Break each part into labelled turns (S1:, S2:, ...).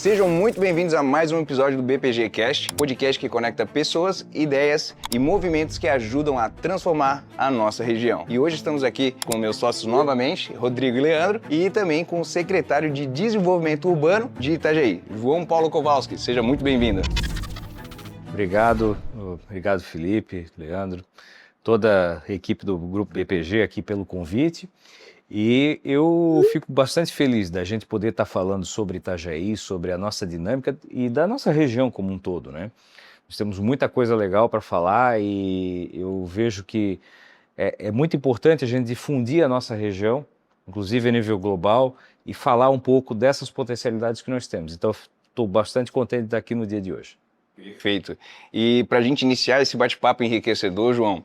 S1: Sejam muito bem-vindos a mais um episódio do BPG Cast, podcast que conecta pessoas, ideias e movimentos que ajudam a transformar a nossa região. E hoje estamos aqui com meus sócios novamente, Rodrigo e Leandro, e também com o secretário de Desenvolvimento Urbano de Itajaí, João Paulo Kowalski. Seja muito bem-vindo.
S2: Obrigado Felipe, Leandro, toda a equipe do Grupo BPG aqui pelo convite. E eu fico bastante feliz da gente poder estar falando sobre Itajaí, sobre a nossa dinâmica e da nossa região como um todo, né? Nós temos muita coisa legal para falar e eu vejo que é muito importante a gente difundir a nossa região, inclusive a nível global, e falar um pouco dessas potencialidades que nós temos. Então, estou bastante contente de estar aqui no dia de hoje.
S1: Perfeito. E para a gente iniciar esse bate-papo enriquecedor, João,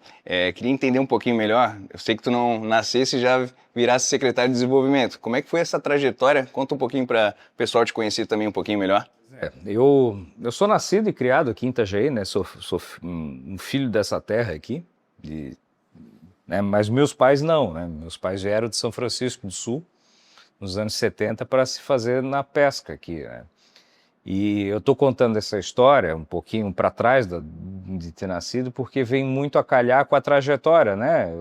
S1: queria entender um pouquinho melhor. Eu sei que tu não nascesse e já virasse secretário de desenvolvimento. Como é que foi essa trajetória? Conta um pouquinho para o pessoal te conhecer também um pouquinho melhor.
S2: Eu sou nascido e criado aqui em Itajaí, né? Sou um filho dessa terra aqui, né? Mas meus pais não, né? Meus pais vieram de São Francisco do Sul, nos anos 70, para se fazer na pesca aqui, né? E eu estou contando essa história um pouquinho para trás de ter nascido, porque vem muito a calhar com a trajetória, né?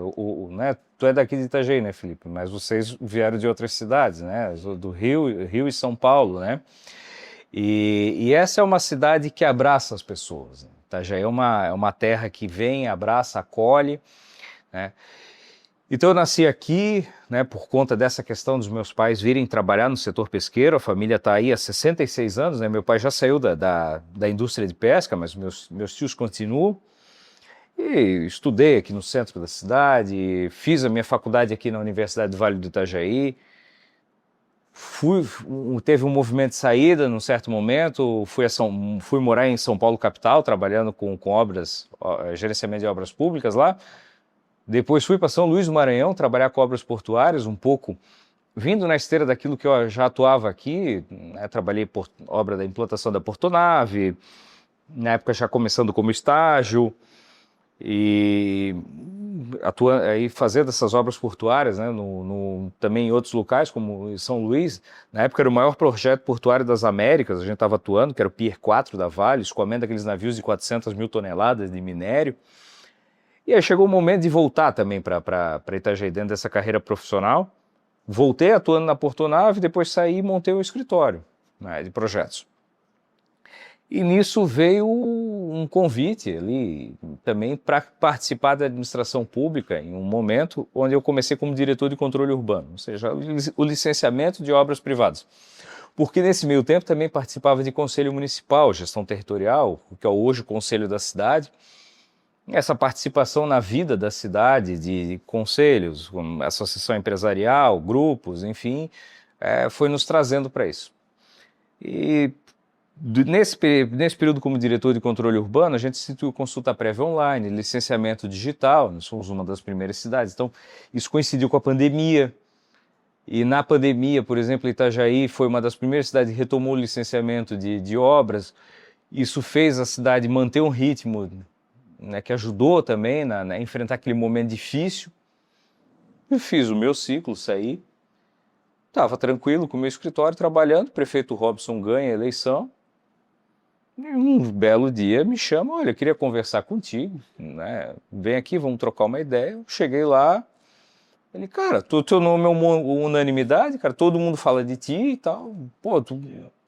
S2: Né? Tu é daqui de Itajaí, né, Felipe? Mas vocês vieram de outras cidades, né? Do Rio e São Paulo, né? E essa é uma cidade que abraça as pessoas. Né? Itajaí é uma terra que vem, abraça, acolhe, né? Então eu nasci aqui, né, por conta dessa questão dos meus pais virem trabalhar no setor pesqueiro. A família está aí há 66 anos, né? Meu pai já saiu da indústria de pesca, mas meus tios continuam. E estudei aqui no centro da cidade, fiz a minha faculdade aqui na Universidade do Vale do Itajaí. Teve um movimento de saída num certo momento, fui morar em São Paulo capital, trabalhando com obras, gerenciamento de obras públicas lá. Depois fui para São Luís do Maranhão trabalhar com obras portuárias, um pouco vindo na esteira daquilo que eu já atuava aqui, né? Trabalhei por obra da implantação da Portonave, na época já começando como estágio, e aí fazendo essas obras portuárias, né? Também em outros locais, como em São Luís. Na época era o maior projeto portuário das Américas, a gente estava atuando, que era o Pier 4 da Vale, escoamento daqueles navios de 400 mil toneladas de minério. E aí chegou o momento de voltar também para Itajaí dentro dessa carreira profissional. Voltei atuando na Portonave, depois saí e montei um escritório, né, de projetos. E nisso veio um convite ali também para participar da administração pública em um momento onde eu comecei como diretor de controle urbano, ou seja, o licenciamento de obras privadas. Porque nesse meio tempo também participava de conselho municipal, gestão territorial, que é hoje o conselho da cidade. Essa participação na vida da cidade, de conselhos, associação empresarial, grupos, enfim, foi nos trazendo para isso. E nesse período como diretor de controle urbano, a gente instituiu consulta prévia online, licenciamento digital, nós somos uma das primeiras cidades, então isso coincidiu com a pandemia. E na pandemia, por exemplo, Itajaí foi uma das primeiras cidades que retomou o licenciamento de obras. Isso fez a cidade manter um ritmo, né, que ajudou também a enfrentar aquele momento difícil. Eu fiz o meu ciclo, saí, estava tranquilo com o meu escritório trabalhando, o prefeito Robson ganha a eleição, e um belo dia me chama, olha, eu queria conversar contigo, né, vem aqui, vamos trocar uma ideia. Eu cheguei lá, ele, cara, teu nome é uma unanimidade, cara, todo mundo fala de ti e tal, pô, o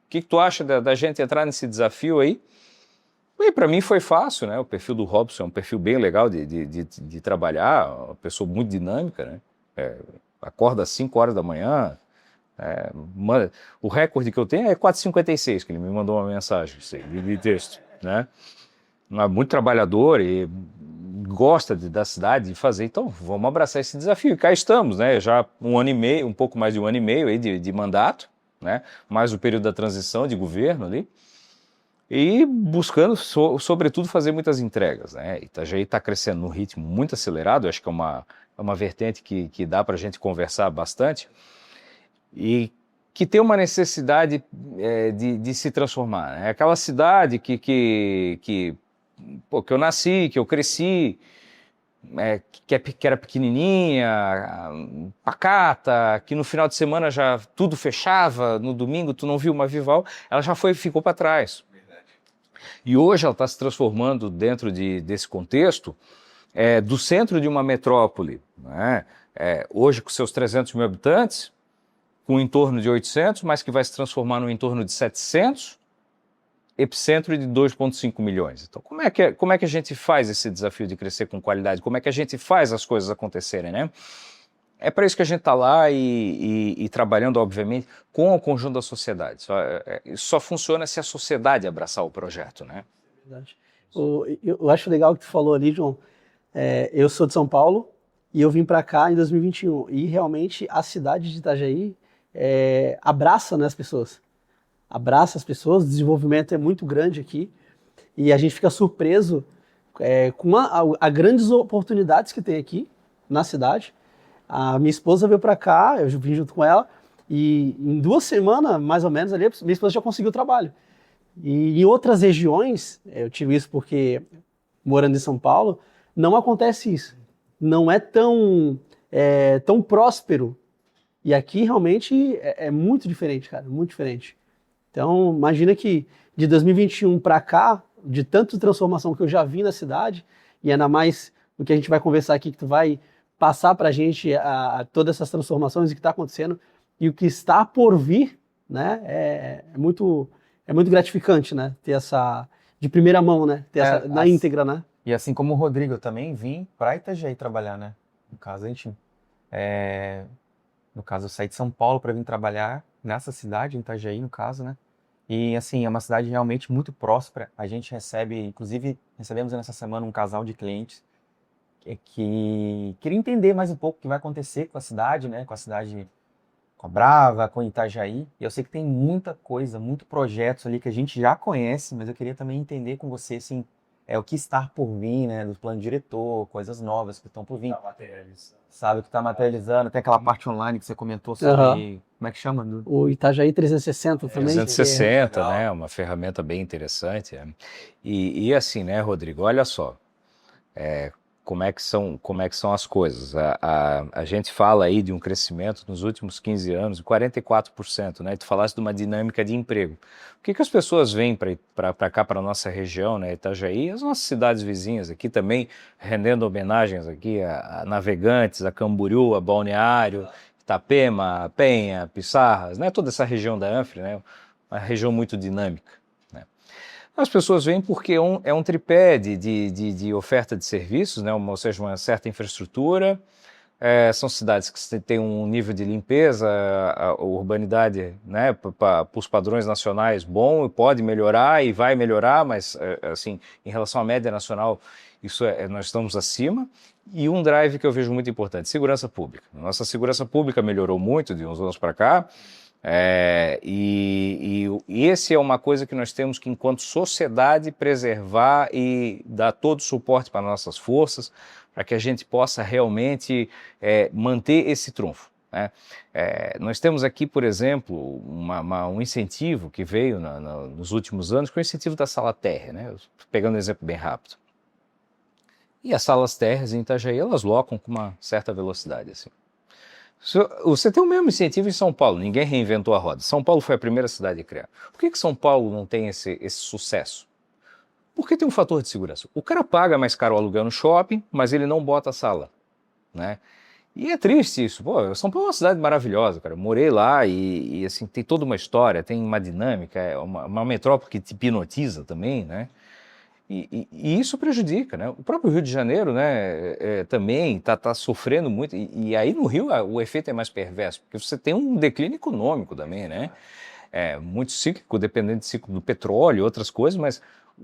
S2: que tu acha da gente entrar nesse desafio aí? E para mim foi fácil, né? O perfil do Robson é um perfil bem legal de trabalhar, uma pessoa muito dinâmica, né? Acorda às 5 horas da manhã, o recorde que eu tenho é 4h56, que ele me mandou uma mensagem de texto, né? Muito trabalhador e gosta da cidade, de fazer, então vamos abraçar esse desafio. E cá estamos, né? Já um ano e meio, um pouco mais de um ano e meio aí de mandato, né? Mais o período da transição de governo ali. E buscando, sobretudo, fazer muitas entregas, né? Itajaí está crescendo num ritmo muito acelerado, acho que é uma vertente que dá para a gente conversar bastante e que tem uma necessidade de se transformar. É aquela cidade que eu nasci, que eu cresci, que era pequenininha, pacata, que no final de semana já tudo fechava, no domingo tu não viu uma Vival, ela já ficou para trás. E hoje ela está se transformando dentro desse contexto do centro de uma metrópole, né? Hoje com seus 300 mil habitantes, com em torno de 800, mas que vai se transformar no entorno de 700, epicentro de 2,5 milhões. Então, como é que a gente faz esse desafio de crescer com qualidade? Como é que a gente faz as coisas acontecerem, né? É para isso que a gente está lá e trabalhando, obviamente, com o conjunto da sociedade. Isso só funciona se a sociedade abraçar o projeto, né?
S3: Verdade. Eu acho legal o que tu falou ali, João. Eu sou de São Paulo e eu vim para cá em 2021. E realmente a cidade de Itajaí abraça, né, as pessoas. Abraça as pessoas, o desenvolvimento é muito grande aqui. E a gente fica surpreso com a grandes oportunidades que tem aqui na cidade. A minha esposa veio para cá, eu vim junto com ela, e em 2 semanas, mais ou menos, ali, minha esposa já conseguiu trabalho. E em outras regiões, eu tive isso porque, morando em São Paulo, não acontece isso. Não é tão próspero. E aqui, realmente, é muito diferente, cara, muito diferente. Então, imagina que de 2021 para cá, de tanta transformação que eu já vi na cidade, e ainda mais o que a gente vai conversar aqui, que tu vai passar para a gente todas essas transformações e o que está acontecendo e o que está por vir, né? É muito gratificante, né? Ter essa de primeira mão, né? Ter essa na íntegra, né?
S4: E assim como o Rodrigo, eu também vim para Itajaí trabalhar, né? No caso, eu saí de São Paulo para vir trabalhar nessa cidade, em Itajaí, no caso, né? E assim, é uma cidade realmente muito próspera. A gente inclusive, recebemos nessa semana um casal de clientes que queria entender mais um pouco o que vai acontecer com a cidade, né? Com a Brava, com Itajaí. E eu sei que tem muita coisa, muito projetos ali que a gente já conhece, mas eu queria também entender com você, assim, o que está por vir, né? Do plano diretor, coisas novas que estão por vir.
S2: Tá materializando.
S4: Sabe, o que está materializando. Tem aquela parte online que você comentou sobre... Como é que chama?
S3: O Itajaí 360 também.
S2: 360, né? Uma ferramenta bem interessante. E assim, né, Rodrigo? Olha só. Como é que são as coisas. A gente fala aí de um crescimento nos últimos 15 anos de 44%, né? Tu falaste de uma dinâmica de emprego. O que as pessoas vêm para cá, para a nossa região, né? Itajaí, as nossas cidades vizinhas aqui também, rendendo homenagens aqui a Navegantes, a Camboriú, a Balneário, Itapema, Penha, Pissarras, né? Toda essa região da Anfre, né? Uma região muito dinâmica. As pessoas vêm porque é um tripé de oferta de serviços, né? Ou seja, uma certa infraestrutura. São cidades que têm um nível de limpeza, a urbanidade, né, para os padrões nacionais bom, e pode melhorar e vai melhorar, mas assim, em relação à média nacional, nós estamos acima. E um drive que eu vejo muito importante, segurança pública. Nossa segurança pública melhorou muito de uns anos para cá. E esse é uma coisa que nós temos que, enquanto sociedade, preservar e dar todo o suporte para nossas forças, para que a gente possa realmente manter esse trunfo, né? Nós temos aqui, por exemplo, um incentivo que veio nos últimos anos, que é o incentivo da Sala Térrea, né? Pegando um exemplo bem rápido. E as salas térreas em Itajaí, elas locam com uma certa velocidade, assim. Você tem o mesmo incentivo em São Paulo, ninguém reinventou a roda. São Paulo foi a primeira cidade a criar. Por que São Paulo não tem esse sucesso? Porque tem um fator de segurança. O cara paga mais caro o aluguel no shopping, mas ele não bota a sala, né? E é triste isso. Pô, São Paulo é uma cidade maravilhosa, cara. Eu morei lá e assim, tem toda uma história, tem uma dinâmica, é uma metrópole que te hipnotiza também, né? E isso prejudica, né? O próprio Rio de Janeiro, né, também está sofrendo muito. E aí no Rio o efeito é mais perverso, porque você tem um declínio econômico também, né? Muito cíclico, dependendo do ciclo do petróleo e outras coisas, mas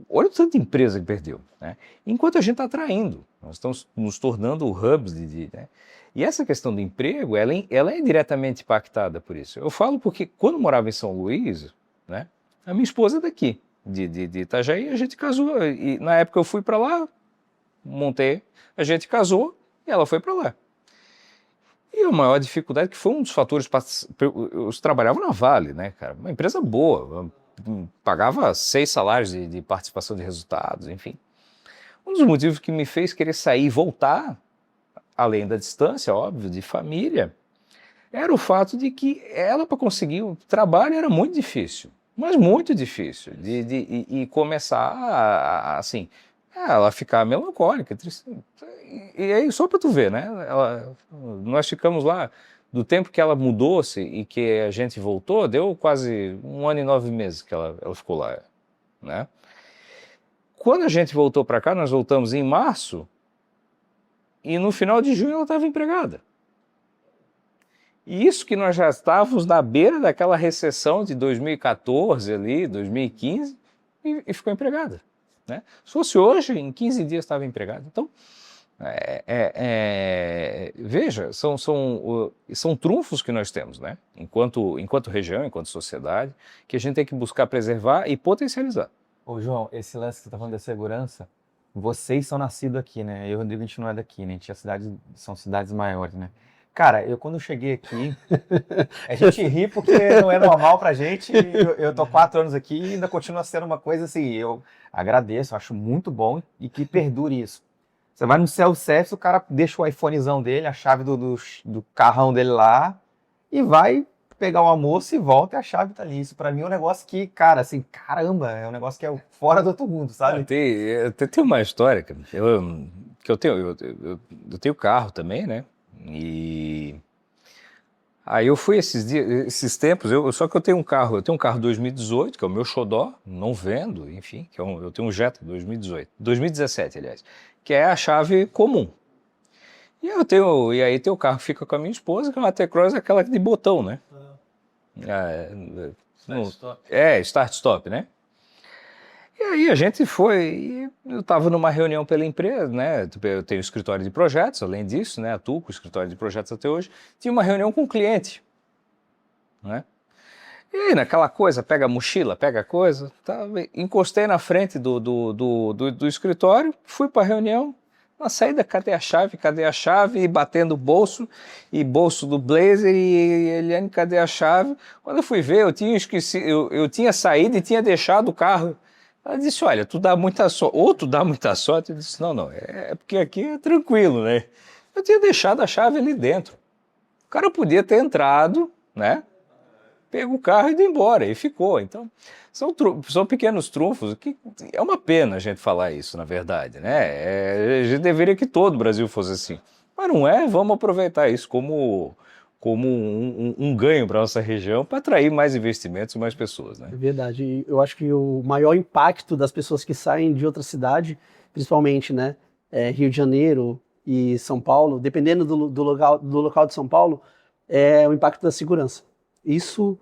S2: olha o tanto de empresa que perdeu, né? Enquanto a gente está atraindo, nós estamos nos tornando hubs né? E essa questão do emprego, ela é diretamente impactada por isso. Eu falo porque quando morava em São Luís, né, a minha esposa é daqui. De Itajaí, a gente casou, e na época eu fui para lá, montei, a gente casou e ela foi para lá. E a maior dificuldade, que foi um dos fatores, eu trabalhava na Vale, né, cara, uma empresa boa, pagava 6 salários de participação de resultados, enfim. Um dos motivos que me fez querer sair e voltar, além da distância, óbvio, de família, era o fato de que ela, para conseguir o trabalho, era muito difícil, mas muito difícil, e começar assim, ela ficar melancólica, triste. E aí, só para tu ver, né? Nós ficamos lá, do tempo que ela mudou-se e que a gente voltou, deu quase 1 ano e 9 meses que ela ficou lá, né? Quando a gente voltou para cá, nós voltamos em março, e no final de junho ela estava empregada. E isso que nós já estávamos na beira daquela recessão de 2014 ali, 2015, e ficou empregada, né? Se fosse hoje, em 15 dias estava empregada. Então, veja, são trunfos que nós temos, né? Enquanto região, enquanto sociedade, que a gente tem que buscar preservar e potencializar.
S4: Ô, João, esse lance que você tá falando da segurança, vocês são nascidos aqui, né? Eu e o Rodrigo, a gente não é daqui, né? São cidades maiores, né? Cara, quando eu cheguei aqui, a gente ri porque não é normal pra gente. Eu tô 4 anos aqui e ainda continua sendo uma coisa assim, eu agradeço, acho muito bom e que perdure isso. Você vai no self-service, o cara deixa o iPhonezão dele, a chave do carrão dele lá e vai pegar o almoço e volta e a chave tá ali. Isso pra mim é um negócio que, cara, assim, caramba, é um negócio que é fora do outro mundo, sabe?
S2: Tem uma história, cara, eu tenho carro também, né? E aí eu fui esses tempos, só que eu tenho um carro 2018, que é o meu xodó, não vendo, enfim, eu tenho um Jetta 2017, aliás, que é a chave comum. E aí tem o carro que fica com a minha esposa, que é uma T-Cross, aquela de botão, né? Start-stop, né? E aí a gente foi, eu estava numa reunião pela empresa, né? Eu tenho escritório de projetos, além disso, né? Atuo com escritório de projetos até hoje. Tinha uma reunião com um cliente, né? E aí naquela coisa, pega a mochila, pega a coisa, tá? Encostei na frente do escritório, fui para a reunião. Na saída, cadê a chave, e batendo o bolso do blazer, e Eliane, cadê a chave? Quando eu fui ver, eu tinha esquecido, eu tinha saído e tinha deixado o carro. Ela disse, olha, tu dá muita sorte, ou tu dá muita sorte. Eu disse, não, é porque aqui é tranquilo, né? Eu tinha deixado a chave ali dentro. O cara podia ter entrado, né? Pega o carro e ido embora, e ficou. Então, são pequenos trunfos, que é uma pena a gente falar isso, na verdade, né? A gente deveria que todo o Brasil fosse assim. Mas não é, vamos aproveitar isso como um ganho para a nossa região, para atrair mais investimentos e mais pessoas, né?
S3: É verdade. E eu acho que o maior impacto das pessoas que saem de outra cidade, principalmente, né, Rio de Janeiro e São Paulo, dependendo do local de São Paulo, é o impacto da segurança. Isso,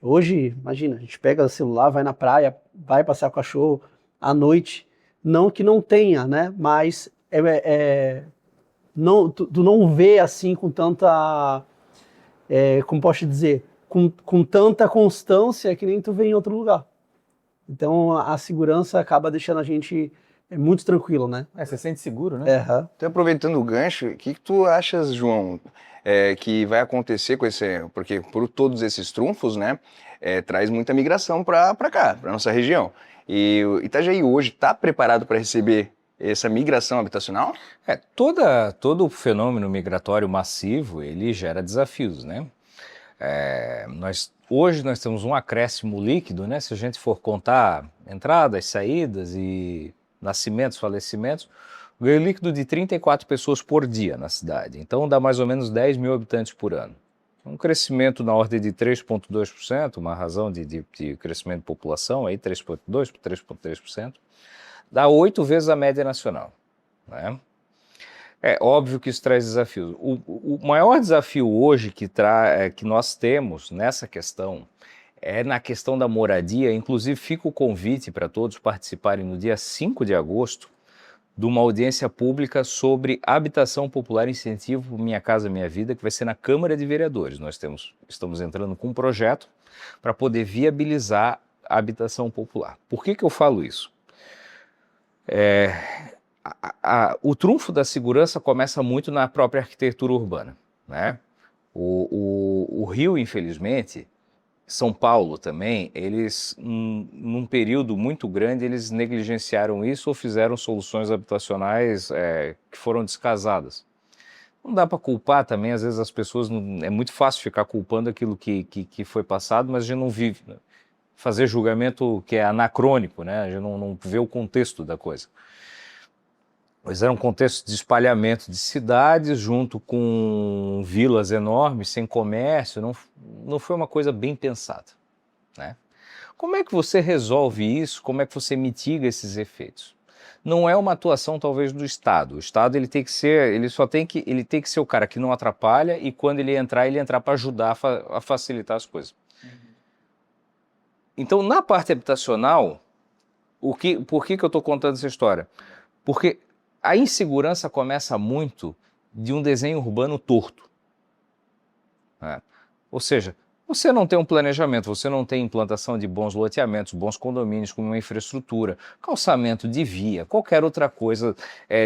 S3: hoje, imagina, a gente pega o celular, vai na praia, vai passear com o cachorro à noite, não que não tenha, né, mas tu não vê assim com tanta, como posso te dizer, com tanta constância que nem tu vê em outro lugar. Então a segurança acaba deixando a gente muito tranquilo, né?
S4: Você se sente seguro, né?
S1: Então, aproveitando o gancho, o que tu achas, João, que vai acontecer com porque por todos esses trunfos, né, traz muita migração para cá, para nossa região. E o Itajaí hoje está preparado para receber essa migração habitacional?
S2: Todo fenômeno migratório massivo, ele gera desafios, né? Hoje nós temos um acréscimo líquido, né? Se a gente for contar entradas, saídas e nascimentos, falecimentos, ganho líquido de 34 pessoas por dia na cidade. Então dá mais ou menos 10 mil habitantes por ano. Um crescimento na ordem de 3,2%, uma razão de crescimento de população, aí 3,2% para 3,3%. Dá 8 vezes a média nacional, né? É óbvio que isso traz desafios. O maior desafio hoje que nós temos nessa questão é na questão da moradia. Inclusive fica o convite para todos participarem no dia 5 de agosto de uma audiência pública sobre habitação popular e incentivo Minha Casa Minha Vida, que vai ser na Câmara de Vereadores. Nós estamos entrando com um projeto para poder viabilizar a habitação popular. Por que eu falo isso? O trunfo da segurança começa muito na própria arquitetura urbana, né? O Rio, infelizmente, São Paulo também, eles, num período muito grande, eles negligenciaram isso ou fizeram soluções habitacionais que foram descasadas. Não dá para culpar também, às vezes as pessoas, é muito fácil ficar culpando aquilo que foi passado, mas a gente não vive, né? Fazer julgamento que é anacrônico, né? A gente não vê o contexto da coisa. Mas era um contexto de espalhamento de cidades junto com vilas enormes, sem comércio, não foi uma coisa bem pensada, né? Como é que você resolve isso? Como é que você mitiga esses efeitos? Não é uma atuação talvez do Estado. O Estado ele tem que ser o cara que não atrapalha e quando ele entrar para ajudar a facilitar as coisas. Então, na parte habitacional, por que eu estou contando essa história? Porque a insegurança começa muito de um desenho urbano torto, né? Ou seja, você não tem um planejamento, você não tem implantação de bons loteamentos, bons condomínios com uma infraestrutura, calçamento de via, qualquer outra coisa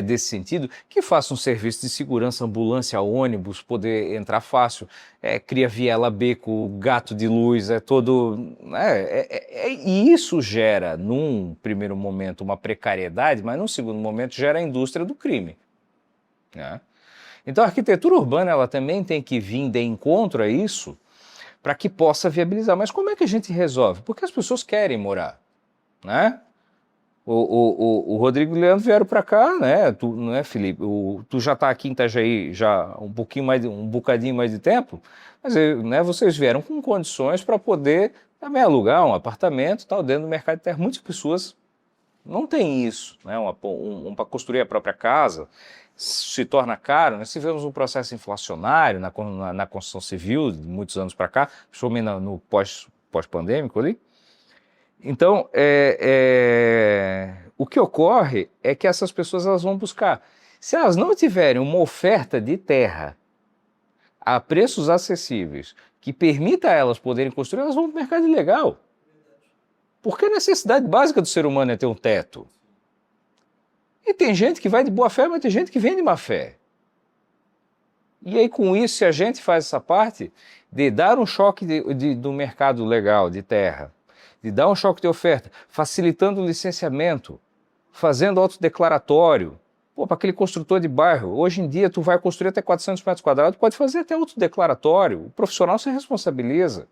S2: desse sentido, que faça um serviço de segurança, ambulância, ônibus, poder entrar fácil, cria viela, beco, gato de luz, e isso gera, num primeiro momento, uma precariedade, mas num segundo momento gera a indústria do crime, né? Então a arquitetura urbana ela também tem que vir de encontro a isso, para que possa viabilizar. Mas como é que a gente resolve? Porque as pessoas querem morar, né? O Rodrigo e o Leandro vieram para cá, né? Tu, não é, Felipe? Tu já está aqui em Itajaí já um bocadinho mais de tempo, mas né, vocês vieram com condições para poder também alugar um apartamento, tal, dentro do mercado de terra. Muitas pessoas não têm isso, né? Para construir a própria casa se torna caro. Nós tivemos um processo inflacionário na construção civil de muitos anos para cá, principalmente no pós-pandêmico ali. Então, o que ocorre é que essas pessoas elas vão buscar. Se elas não tiverem uma oferta de terra a preços acessíveis que permita a elas poderem construir, elas vão para o mercado ilegal. Porque a necessidade básica do ser humano é ter um teto. E tem gente que vai de boa fé, mas tem gente que vem de má fé. E aí, com isso, se a gente faz essa parte de dar um choque do mercado legal de terra, de dar um choque de oferta, facilitando o licenciamento, fazendo autodeclaratório, para aquele construtor de bairro, hoje em dia tu vai construir até 400 metros quadrados, pode fazer até autodeclaratório, o profissional se responsabiliza.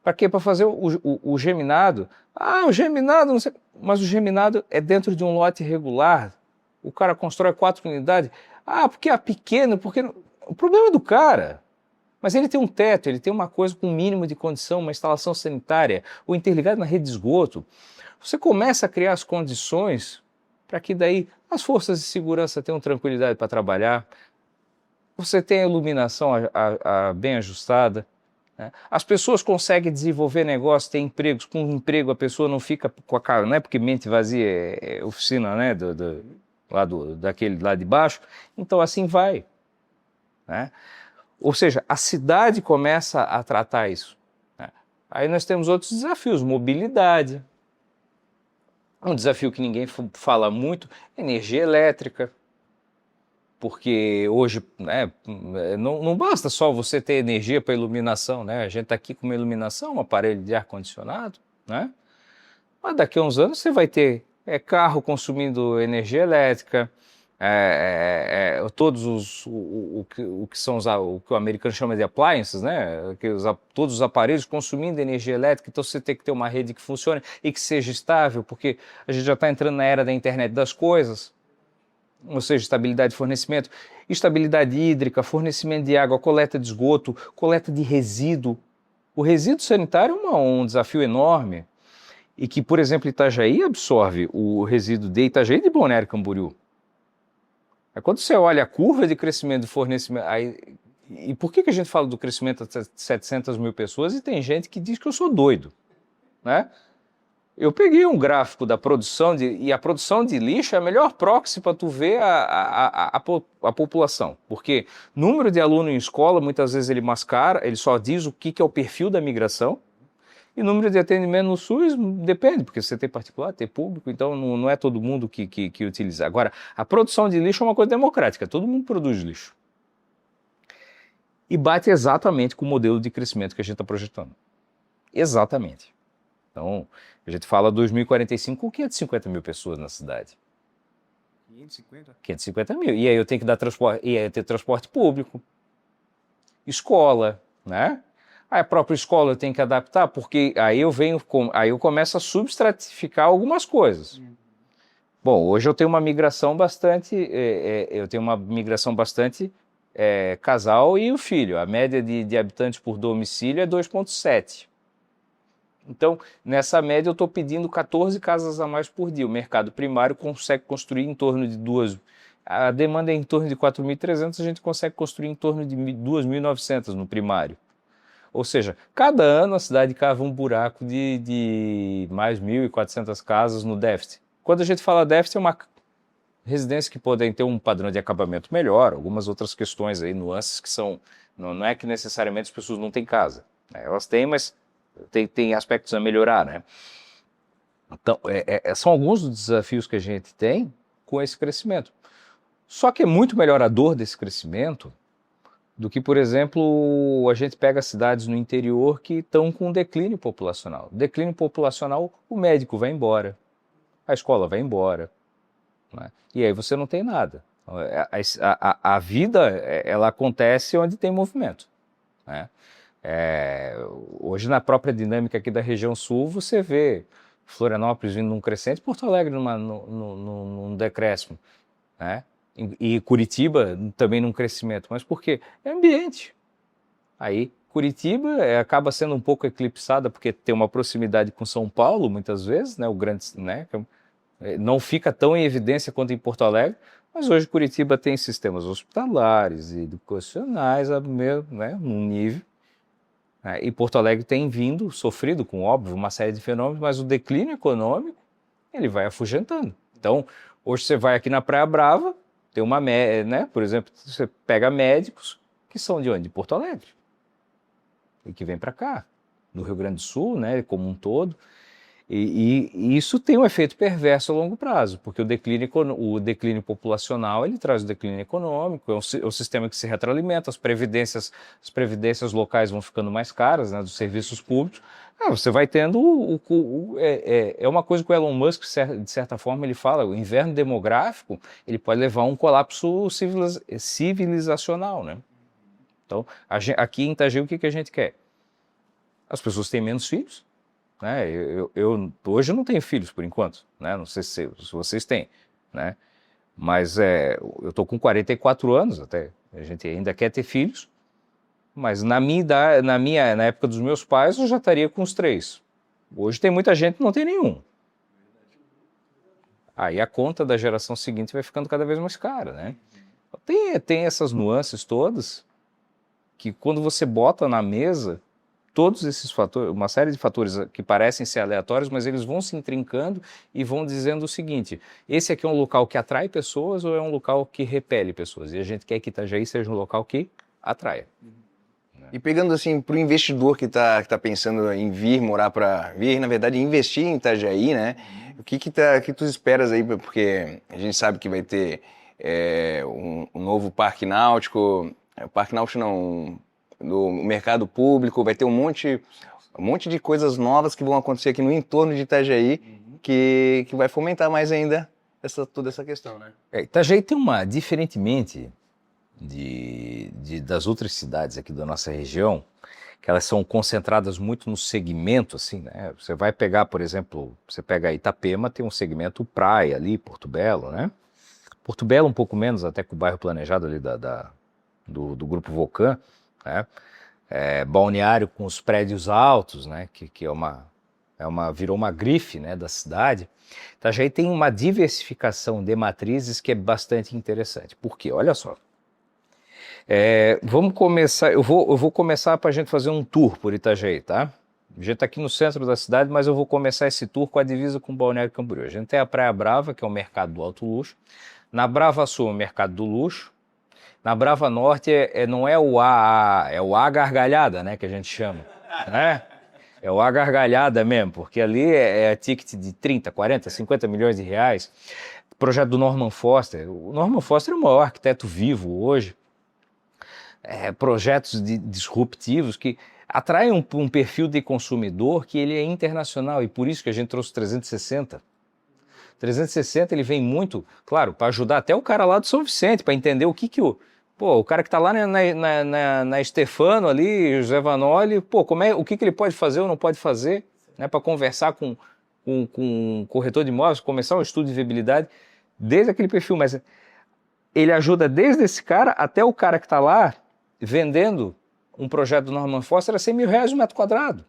S2: Para quê? Para fazer o geminado. O geminado, não sei. Mas o geminado é dentro de um lote regular. O cara constrói 4 unidades. Porque é pequeno, porque... O problema é do cara. Mas ele tem um teto, ele tem uma coisa com um mínimo de condição, uma instalação sanitária, ou interligado na rede de esgoto. Você começa a criar as condições para que daí as forças de segurança tenham tranquilidade para trabalhar. Você tem a iluminação bem ajustada. As pessoas conseguem desenvolver negócio, ter empregos. Com emprego a pessoa não fica com a cara, não é porque mente vazia é oficina, né, daquele lá de baixo. Então assim vai, né? Ou seja, a cidade começa a tratar isso, né? Aí nós temos outros desafios, mobilidade. Um desafio que ninguém fala muito, energia elétrica. Porque hoje, né, não basta só você ter energia para iluminação, né? A gente está aqui com uma iluminação, um aparelho de ar-condicionado, né? Mas daqui a uns anos você vai ter carro consumindo energia elétrica, todos o que o americano chama de appliances, né? Todos os aparelhos consumindo energia elétrica, então você tem que ter uma rede que funcione e que seja estável, porque a gente já está entrando na era da internet das coisas. Ou seja, estabilidade de fornecimento, estabilidade hídrica, fornecimento de água, coleta de esgoto, coleta de resíduo. O resíduo sanitário é um desafio enorme e que, por exemplo, Itajaí absorve o resíduo de Itajaí e de Balneário Camboriú. Quando você olha a curva de crescimento de fornecimento... E por que a gente fala do crescimento de 700 mil pessoas e tem gente que diz que eu sou doido, né? Eu peguei um gráfico da produção e a produção de lixo é a melhor proxy para tu ver a população, porque número de aluno em escola, muitas vezes ele mascara, ele só diz o que é o perfil da migração, e número de atendimento no SUS depende, porque você tem particular, tem público, então não é todo mundo que utiliza. Agora, a produção de lixo é uma coisa democrática, todo mundo produz lixo. E bate exatamente com o modelo de crescimento que a gente está projetando. Exatamente. Então, a gente fala 2045 com 550 mil pessoas na cidade. 550 mil. E aí eu tenho que dar transporte, e aí ter transporte público, escola, né? Aí a própria escola eu tenho que adaptar, porque aí eu começo a substratificar algumas coisas. Bom, hoje eu tenho uma migração bastante, casal e o filho. A média de habitantes por domicílio é 2,7. Então, nessa média, eu estou pedindo 14 casas a mais por dia. O mercado primário consegue construir em torno de a demanda é em torno de 4.300, a gente consegue construir em torno de 2.900 no primário. Ou seja, cada ano a cidade cava um buraco de mais 1.400 casas no déficit. Quando a gente fala déficit, é uma residência que podem ter um padrão de acabamento melhor, algumas outras questões aí, nuances que são... Não é que necessariamente as pessoas não têm casa, né? Elas têm, mas tem aspectos a melhorar, né? Então, são alguns dos desafios que a gente tem com esse crescimento. Só que é muito melhor a dor desse crescimento do que, por exemplo, a gente pega cidades no interior que estão com declínio populacional. Declínio populacional, o médico vai embora, a escola vai embora, né? E aí você não tem nada. A vida, ela acontece onde tem movimento, né? Hoje, na própria dinâmica aqui da região sul, você vê Florianópolis vindo num crescente, Porto Alegre num decréscimo, né? E Curitiba também num crescimento. Mas por quê? É ambiente. Aí, Curitiba acaba sendo um pouco eclipsada, porque tem uma proximidade com São Paulo, muitas vezes, né? O grande, né? Não fica tão em evidência quanto em Porto Alegre, mas hoje Curitiba tem sistemas hospitalares e educacionais, né? Num nível. E Porto Alegre tem sofrido com, óbvio, uma série de fenômenos, mas o declínio econômico, ele vai afugentando. Então, hoje você vai aqui na Praia Brava, tem né? Por exemplo, você pega médicos que são de onde? De Porto Alegre. E que vêm para cá, do Rio Grande do Sul, né? Como um todo. E isso tem um efeito perverso a longo prazo, porque o declínio populacional, ele traz o declínio econômico, é um sistema que se retroalimenta, as previdências locais vão ficando mais caras, né, dos serviços públicos. Você vai tendo é uma coisa que o Elon Musk, de certa forma, ele fala, o inverno demográfico, ele pode levar a um colapso civilizacional, né? Então, aqui em Itajaí, o que a gente quer? As pessoas têm menos filhos, né? Eu hoje não tenho filhos por enquanto, né? Não sei se vocês têm, né? Mas eu estou com 44 anos até, a gente ainda quer ter filhos, mas na época dos meus pais eu já estaria com os 3. Hoje tem muita gente que não tem nenhum. Aí a conta da geração seguinte vai ficando cada vez mais cara, né? Tem essas nuances todas que quando você bota na mesa todos esses fatores, uma série de fatores que parecem ser aleatórios, mas eles vão se intrincando e vão dizendo o seguinte: esse aqui é um local que atrai pessoas ou é um local que repele pessoas? E a gente quer que Itajaí seja um local que atraia.
S1: E pegando assim, para o investidor que tá pensando em na verdade, investir em Itajaí, né? O que tu esperas aí? Porque a gente sabe que vai ter um novo parque náutico não, no mercado público, vai ter um monte de coisas novas que vão acontecer aqui no entorno de Itajaí, que vai fomentar mais ainda toda essa questão, né?
S2: Itajaí tem diferentemente das outras cidades aqui da nossa região, que elas são concentradas muito no segmento, assim, né? Você vai pegar, por exemplo, você pega Itapema, tem um segmento praia ali, Porto Belo, né? Porto Belo um pouco menos, até com o bairro planejado ali do Grupo Vocan, né? Balneário com os prédios altos, né? Que virou uma grife, né, da cidade. Itajaí tem uma diversificação de matrizes que é bastante interessante. Por quê? Olha só. Vamos começar, eu vou começar para a gente fazer um tour por Itajaí, tá? A gente está aqui no centro da cidade, mas eu vou começar esse tour com a divisa com o Balneário Camboriú. A gente tem a Praia Brava, que é o mercado do alto luxo. Na Brava Sul, o mercado do luxo. Na Brava Norte não é o AA, é o A gargalhada, né, que a gente chama, né? É o A gargalhada mesmo, porque ali é ticket de 30, 40, 50 milhões de reais. Projeto do Norman Foster. O Norman Foster é o maior arquiteto vivo hoje. Projetos disruptivos que atrai um perfil de consumidor que ele é internacional, e por isso que a gente trouxe 360. 360 ele vem muito, claro, para ajudar até o cara lá do São Vicente, para entender o que o cara que está lá na Stefano ali, José Vanoli, o que ele pode fazer ou não pode fazer, né, para conversar com um corretor de imóveis, começar um estudo de viabilidade, desde aquele perfil, mas ele ajuda desde esse cara até o cara que está lá vendendo um projeto do Norman Foster a R$100.000 o metro quadrado,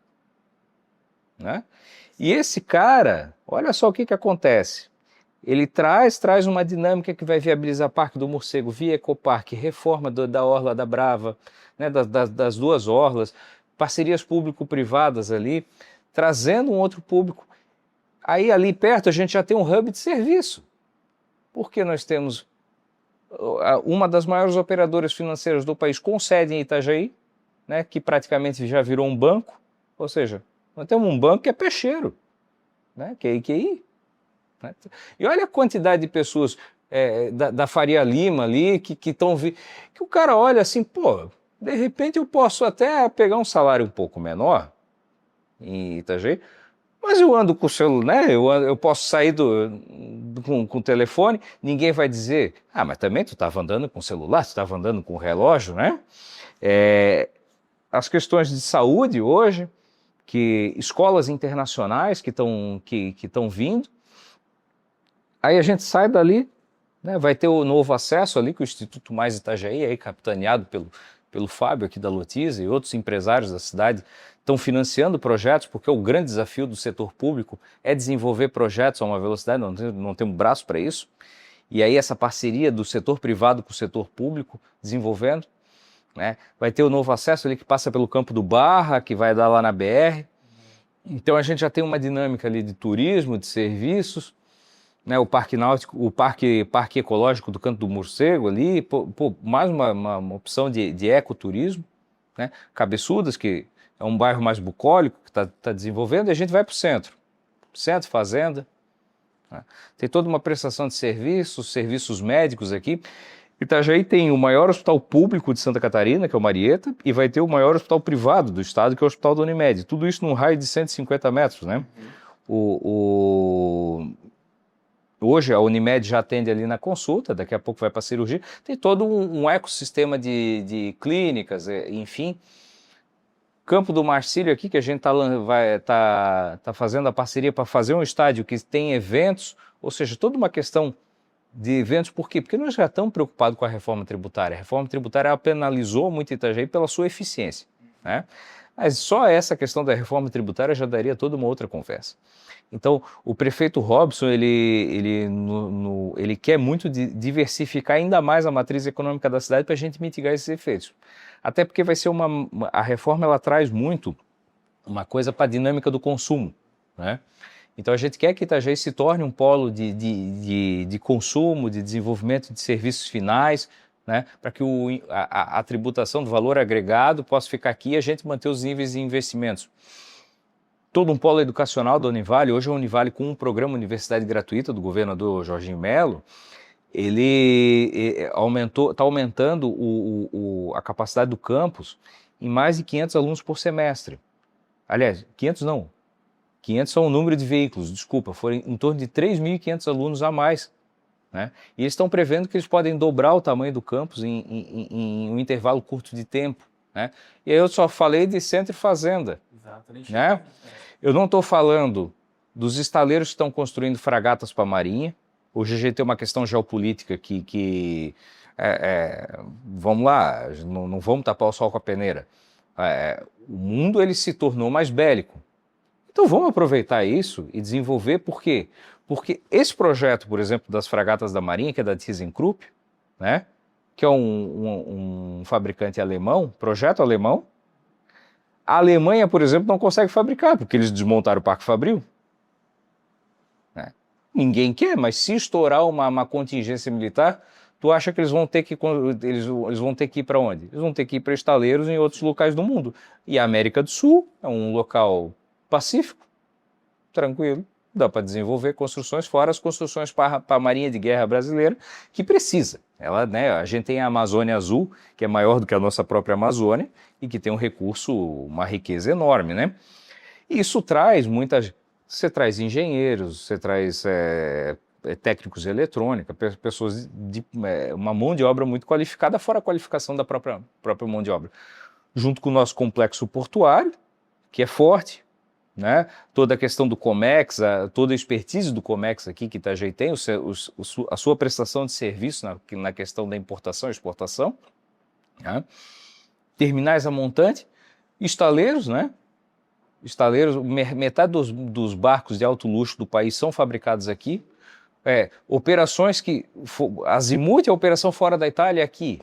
S2: né? E esse cara, olha só o que acontece. Ele traz uma dinâmica que vai viabilizar Parque do Morcego, via Ecoparque, reforma da Orla da Brava, né, das duas orlas, parcerias público-privadas ali, trazendo um outro público. Aí ali perto a gente já tem um hub de serviço, porque nós temos uma das maiores operadoras financeiras do país com sede em Itajaí, né, que praticamente já virou um banco, ou seja, nós temos um banco que é peixeiro, né, que é IQI. Né? E olha a quantidade de pessoas da Faria Lima ali que estão que o cara olha assim, pô, de repente eu posso até pegar um salário um pouco menor em Itajaí, mas eu ando com o celular, né? Eu posso sair com o telefone, ninguém vai dizer, mas também tu estava andando com o celular, tu estava andando com o relógio, né? As questões de saúde hoje, que escolas internacionais que estão vindo, aí a gente sai dali, né, vai ter o novo acesso ali, que o Instituto Mais Itajaí, aí, capitaneado pelo Fábio aqui da Lotiza e outros empresários da cidade, estão financiando projetos, porque o grande desafio do setor público é desenvolver projetos a uma velocidade, não temos braço para isso, e aí essa parceria do setor privado com o setor público desenvolvendo, né, vai ter o novo acesso ali que passa pelo Campo do Barra, que vai dar lá na BR, então a gente já tem uma dinâmica ali de turismo, de serviços, né, o Parque Náutico, o Parque Ecológico do Canto do Morcego ali, mais uma opção de ecoturismo, né, Cabeçudas, que é um bairro mais bucólico, que está desenvolvendo, e a gente vai para o centro, fazenda, né, tem toda uma prestação de serviços médicos aqui. Itajaí tem o maior hospital público de Santa Catarina, que é o Marieta, e vai ter o maior hospital privado do estado, que é o Hospital da Unimed, tudo isso num raio de 150 metros, né? Hoje a Unimed já atende ali na consulta, daqui a pouco vai para a cirurgia, tem todo um ecossistema de clínicas, enfim. Campo do Marcílio aqui, que a gente tá fazendo a parceria para fazer um estádio que tem eventos, ou seja, toda uma questão de eventos. Por quê? Porque nós já estamos preocupados com a reforma tributária. A reforma tributária penalizou muito Itajaí pela sua eficiência, né? Mas só essa questão da reforma tributária já daria toda uma outra conversa. Então, o prefeito Robson, ele quer muito diversificar ainda mais a matriz econômica da cidade para a gente mitigar esses efeitos. Até porque vai ser a reforma, ela traz muito uma coisa para a dinâmica do consumo, né? Então a gente quer que Itajaí se torne um polo de consumo, de desenvolvimento de serviços finais, né, para que a tributação do valor agregado possa ficar aqui e a gente manter os níveis de investimentos. Todo um polo educacional da Univale, hoje a Univale com um programa Universidade Gratuita do governador Jorginho Melo, ele está aumentando a capacidade do campus em mais de 500 alunos por semestre. Aliás, 500 não, 500 são o número de veículos, desculpa, foram em torno de 3.500 alunos a mais, né? E eles estão prevendo que eles podem dobrar o tamanho do campus em um intervalo curto de tempo, né? E aí eu só falei de centro e fazenda. Exato, né? Eu não estou falando dos estaleiros que estão construindo fragatas para a Marinha. Hoje a gente tem uma questão geopolítica que vamos lá, não vamos tapar o sol com a peneira. O mundo ele se tornou mais bélico. Então vamos aproveitar isso e desenvolver. Por quê? Porque esse projeto, por exemplo, das fragatas da Marinha, que é da ThyssenKrupp, né, que é um fabricante alemão, projeto alemão, a Alemanha, por exemplo, não consegue fabricar, porque eles desmontaram o Parque Fabril. Né? Ninguém quer, mas se estourar uma contingência militar, tu acha que eles vão ter que ir para onde? Eles vão ter que ir para estaleiros em outros locais do mundo. E a América do Sul é um local pacífico, tranquilo. dá para desenvolver construções, fora as construções para a Marinha de Guerra brasileira, que precisa. Ela, né, a gente tem a Amazônia Azul, que é maior do que a nossa própria Amazônia, e que tem um recurso, uma riqueza enorme, né? E isso traz muitas... Você traz engenheiros, você traz técnicos de eletrônica, pessoas de uma mão de obra muito qualificada, fora a qualificação da própria mão de obra. Junto com o nosso complexo portuário, que é forte, né? Toda a questão do Comex, toda a expertise do Comex aqui que Itajaí tem, a sua prestação de serviço na questão da importação e exportação, né? Terminais a montante, estaleiros, né? Estaleiros, metade dos barcos de alto luxo do país são fabricados aqui. Operações que... Azimuth, a operação fora da Itália é aqui,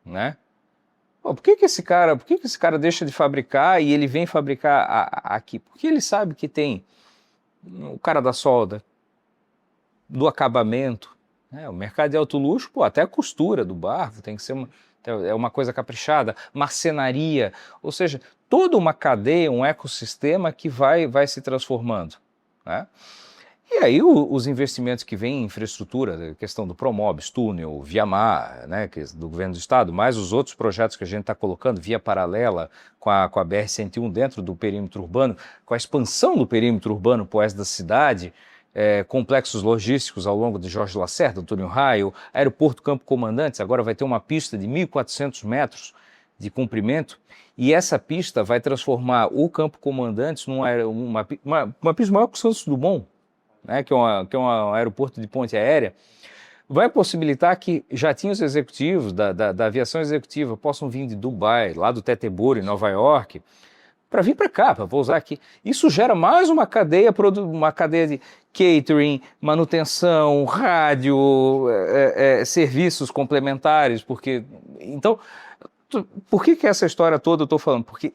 S2: né? Pô, por que esse cara deixa de fabricar e ele vem fabricar aqui? Porque ele sabe que tem o cara da solda, do acabamento, né? O mercado de alto luxo, pô, até a costura do barco tem que ser uma coisa caprichada, marcenaria, ou seja, toda uma cadeia, um ecossistema que vai se transformando, né? E aí os investimentos que vêm em infraestrutura, a questão do Promobis, túnel, Viamar, né, do governo do estado, mais os outros projetos que a gente está colocando, via paralela com a BR-101 dentro do perímetro urbano, com a expansão do perímetro urbano para o oeste da cidade, complexos logísticos ao longo de Jorge Lacerda, Antônio Raio, aeroporto Campo Comandantes, agora vai ter uma pista de 1.400 metros de comprimento, e essa pista vai transformar o Campo Comandantes numa pista maior que o Santos Dumont, né, que é um aeroporto de ponte aérea, vai possibilitar que jatinhos executivos da aviação executiva possam vir de Dubai, lá do Teteboro, em Nova York, para vir para cá, para pousar aqui. Isso gera mais uma cadeia de catering, manutenção, rádio, serviços complementares, porque... Então, por que essa história toda eu estou falando? Porque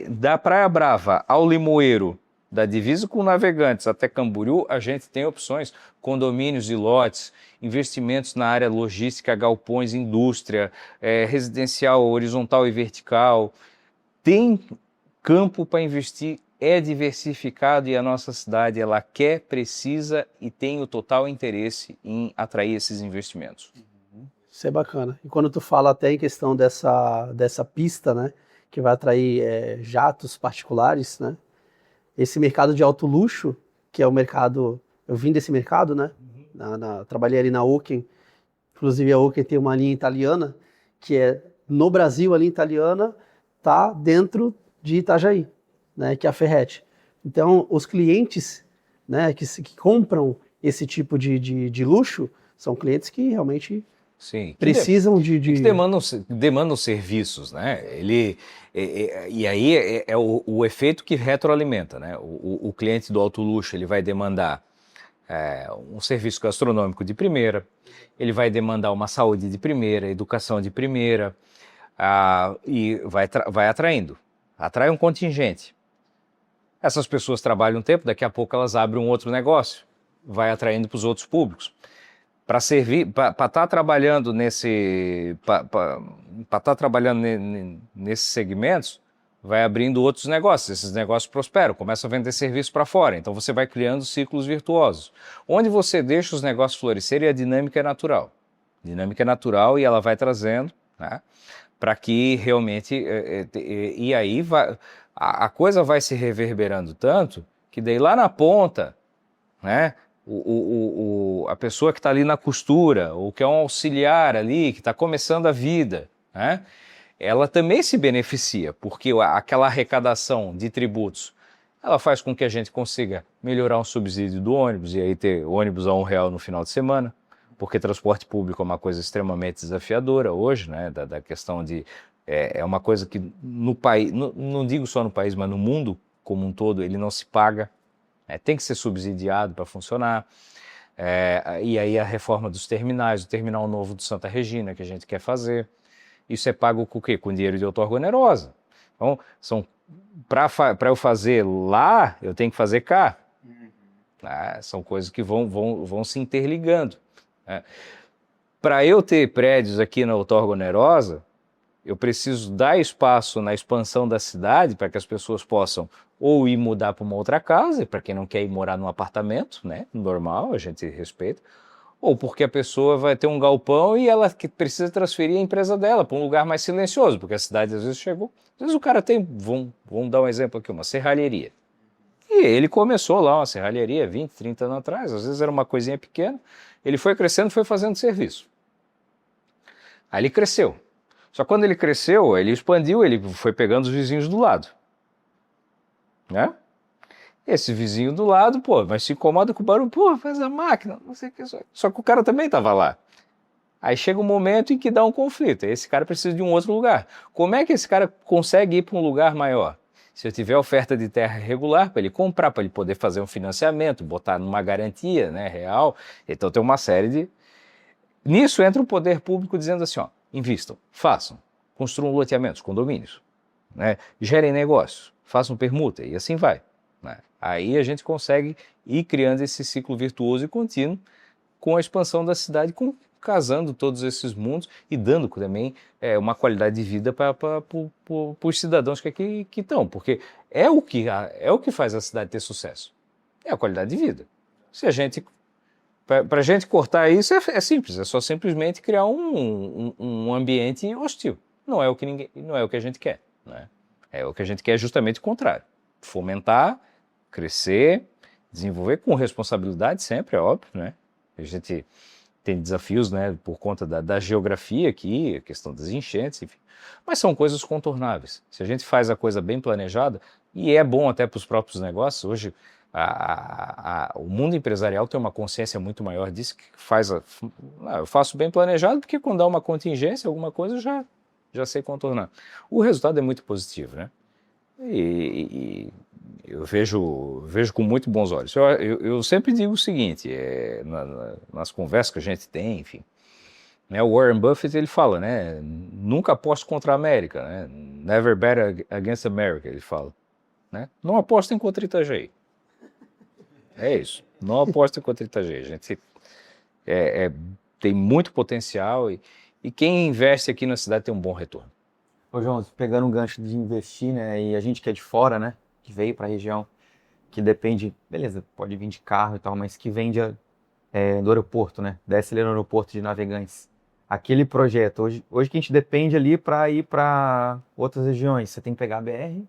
S2: da Praia Brava ao Limoeiro, da divisa com Navegantes até Camboriú, a gente tem opções, condomínios e lotes, investimentos na área logística, galpões, indústria, residencial horizontal e vertical. Tem campo para investir, é diversificado e a nossa cidade, ela quer, precisa e tem o total interesse em atrair esses investimentos.
S3: Isso é bacana. E quando tu fala até em questão dessa pista, né, que vai atrair jatos particulares, né? Esse mercado de alto luxo, que é o mercado... Eu vim desse mercado, né? Trabalhei ali na Oken. Inclusive a Oken tem uma linha italiana, que no Brasil, a linha italiana está dentro de Itajaí, né? Que é a Ferretti. Então, os clientes, né, que compram esse tipo de luxo são clientes que realmente...
S2: Sim,
S3: precisam
S2: que demandam serviços, né? E aí é o efeito que retroalimenta, né? O cliente do alto luxo ele vai demandar um serviço gastronômico de primeira, ele vai demandar uma saúde de primeira, educação de primeira, e vai atraindo. Atrai um contingente. Essas pessoas trabalham um tempo, daqui a pouco elas abrem um outro negócio, vai atraindo para os outros públicos. Para estar trabalhando nesses segmentos, vai abrindo outros negócios. Esses negócios prosperam, começam a vender serviço para fora. Então você vai criando ciclos virtuosos. Onde você deixa os negócios florescerem, a dinâmica é natural. Dinâmica é natural e ela vai trazendo, né, para que realmente... E aí a coisa vai se reverberando tanto que daí lá na ponta, né? A pessoa que está ali na costura, ou que é um auxiliar ali, que está começando a vida, né? Ela também se beneficia, porque aquela arrecadação de tributos, ela faz com que a gente consiga melhorar um subsídio do ônibus, e aí ter ônibus a R$1 no final de semana, porque transporte público é uma coisa extremamente desafiadora hoje, né? Da questão de... É uma coisa que no país, não digo só no país, mas no mundo como um todo, ele não se paga. Tem que ser subsidiado para funcionar, e aí a reforma dos terminais, o terminal novo do Santa Regina que a gente quer fazer, isso é pago com o quê? Com dinheiro de outorga onerosa. Então, para eu fazer lá, eu tenho que fazer cá. São coisas que vão se interligando. Para eu ter prédios aqui na outorga onerosa, eu preciso dar espaço na expansão da cidade para que as pessoas possam ou ir mudar para uma outra casa, para quem não quer ir morar num apartamento, né, normal, a gente respeita, ou porque a pessoa vai ter um galpão e ela que precisa transferir a empresa dela para um lugar mais silencioso, porque a cidade às vezes chegou, às vezes o cara tem, vamos dar um exemplo aqui, uma serralheria. E ele começou lá uma serralheria 20, 30 anos atrás, às vezes era uma coisinha pequena, ele foi crescendo, foi fazendo serviço. Aí ele cresceu. Só que quando ele cresceu, ele expandiu, ele foi pegando os vizinhos do lado. Né? Esse vizinho do lado, pô, mas se incomoda com o barulho, pô, faz a máquina, não sei o que. Só que o cara também estava lá. Aí chega um momento em que dá um conflito, esse cara precisa de um outro lugar. Como é que esse cara consegue ir para um lugar maior? Se eu tiver oferta de terra regular para ele comprar, para ele poder fazer um financiamento, botar numa garantia, né, real, então tem uma série de... Nisso entra o poder público dizendo assim, ó, invistam, façam, construam loteamentos, condomínios, né? Gerem negócios, façam permuta e assim vai. Né? Aí a gente consegue ir criando esse ciclo virtuoso e contínuo com a expansão da cidade, casando todos esses mundos e dando também uma qualidade de vida para os cidadãos que aqui estão, porque é o que faz a cidade ter sucesso, é a qualidade de vida. Se a gente... Para a gente cortar isso é simples, é só simplesmente criar um ambiente hostil. Não é o que a gente quer. Né? É o que a gente quer justamente o contrário. Fomentar, crescer, desenvolver com responsabilidade sempre, é óbvio. Né? A gente tem desafios, né, por conta da geografia aqui, a questão das enchentes, enfim. Mas são coisas contornáveis. Se a gente faz a coisa bem planejada, e é bom até para os próprios negócios, hoje... o mundo empresarial tem uma consciência muito maior disso, que eu faço bem planejado, porque quando dá uma contingência, alguma coisa, eu já sei contornar. O resultado é muito positivo, né? E eu vejo com muito bons olhos. Eu sempre digo o seguinte, nas conversas que a gente tem, enfim, né, o Warren Buffett, ele fala, né, nunca aposte contra a América, né? Never bet against America, ele fala. Né? Não apostem contra Itajaí. É isso, não aposta contra Itajaí, a gente tem muito potencial e quem investe aqui na cidade tem um bom retorno.
S4: Ô João, pegando um gancho de investir, né, e a gente que é de fora, né, que veio para a região, que depende, beleza, pode vir de carro e tal, mas que vem do aeroporto, né, desce ali no aeroporto de Navegantes. Aquele projeto, hoje que a gente depende ali para ir para outras regiões, você tem que pegar a BR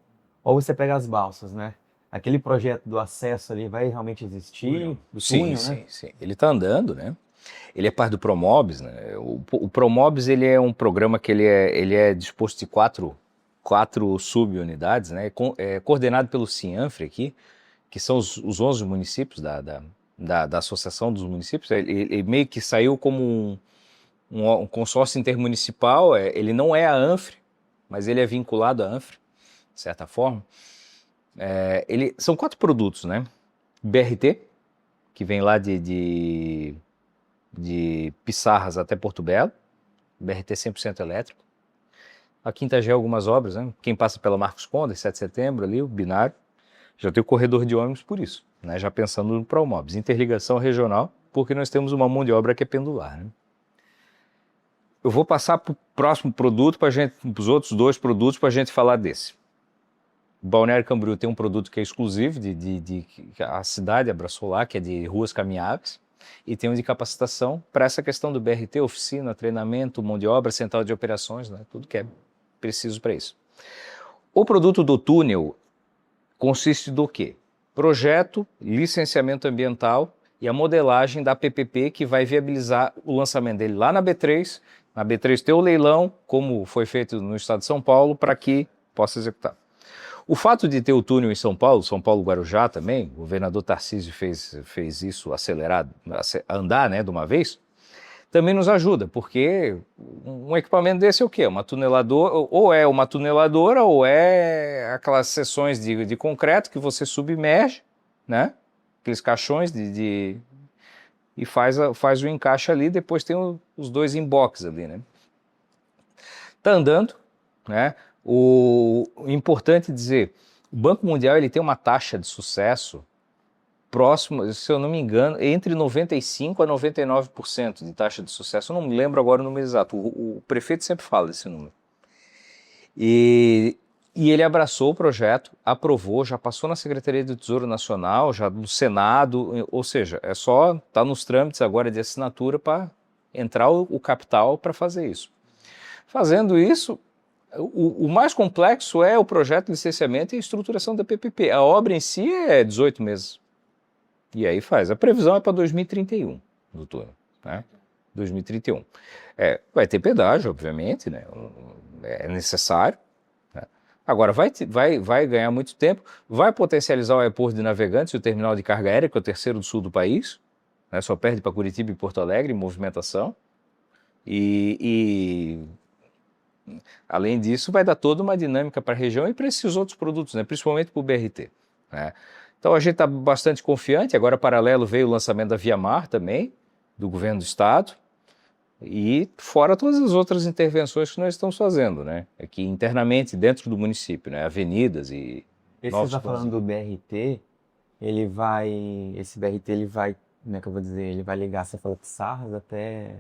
S4: ou você pega as balsas, né? Aquele projeto do acesso ali vai realmente existir?
S2: Sim, sim. Ele está andando, né? Ele é parte do Promobis, né? O Promobis, ele é um programa que ele é disposto de quatro subunidades, né? É coordenado pelo Cianfre aqui, que são os 11 municípios da Associação dos Municípios. Ele meio que saiu como um consórcio intermunicipal. Ele não é a ANFRE, mas ele é vinculado à ANFRE, de certa forma. São 4 produtos, né? BRT, que vem lá de Pissarras até Porto Belo, BRT 100% elétrico. Aqui em Itajaí algumas obras, né? Quem passa pela Marcos Conde, 7 de setembro, ali, o binário, já tem o corredor de ônibus por isso, né? Já pensando no Promobis, interligação regional, porque nós temos uma mão de obra que é pendular, né? Eu vou passar para o próximo produto, para os outros 2 produtos, para a gente falar desse. O Balneário Camboriú tem um produto que é exclusivo, que a cidade abraçou lá, que é de ruas caminháveis, e tem um de capacitação para essa questão do BRT, oficina, treinamento, mão de obra, central de operações, né? Tudo que é preciso para isso. O produto do túnel consiste do quê? Projeto, licenciamento ambiental e a modelagem da PPP que vai viabilizar o lançamento dele lá na B3, na B3 ter o leilão, como foi feito no estado de São Paulo, para que possa executar. O fato de ter o túnel em São Paulo-Guarujá também, o governador Tarcísio fez isso acelerado, andar, né, de uma vez, também nos ajuda, porque um equipamento desse é o quê? Uma tuneladora, ou é uma tuneladora, ou é aquelas seções de concreto que você submerge, né, aqueles caixões e faz o encaixe ali, depois tem os 2 inbox ali, né. Tá andando, né. O importante dizer, o Banco Mundial ele tem uma taxa de sucesso próximo, se eu não me engano, entre 95% a 99% de taxa de sucesso. Eu não me lembro agora o número exato, o prefeito sempre fala desse número. E ele abraçou o projeto, aprovou, já passou na Secretaria do Tesouro Nacional, já no Senado, ou seja, está nos trâmites agora de assinatura para entrar o capital para fazer isso. Fazendo isso, o mais complexo é o projeto de licenciamento e a estruturação da PPP. A obra em si é 18 meses. E aí faz. A previsão é para 2031, doutor, né? 2031. Vai ter pedágio, obviamente, né? É necessário. Agora, vai ganhar muito tempo, vai potencializar o aeroporto de Navegantes e o terminal de carga aérea, que é o terceiro do sul do país, né? Só perde para Curitiba e Porto Alegre em movimentação. Além disso, vai dar toda uma dinâmica para a região e para esses outros produtos, né? Principalmente para o BRT. Né? Então, a gente está bastante confiante. Agora, paralelo, veio o lançamento da Via Mar também, do governo do estado. E fora todas as outras intervenções que nós estamos fazendo, né? Aqui internamente, dentro do município, né? Avenidas e
S4: Esse você está falando do BRT, esse BRT ele vai, como é que eu vou dizer, ele vai ligar, você falou de Sarras até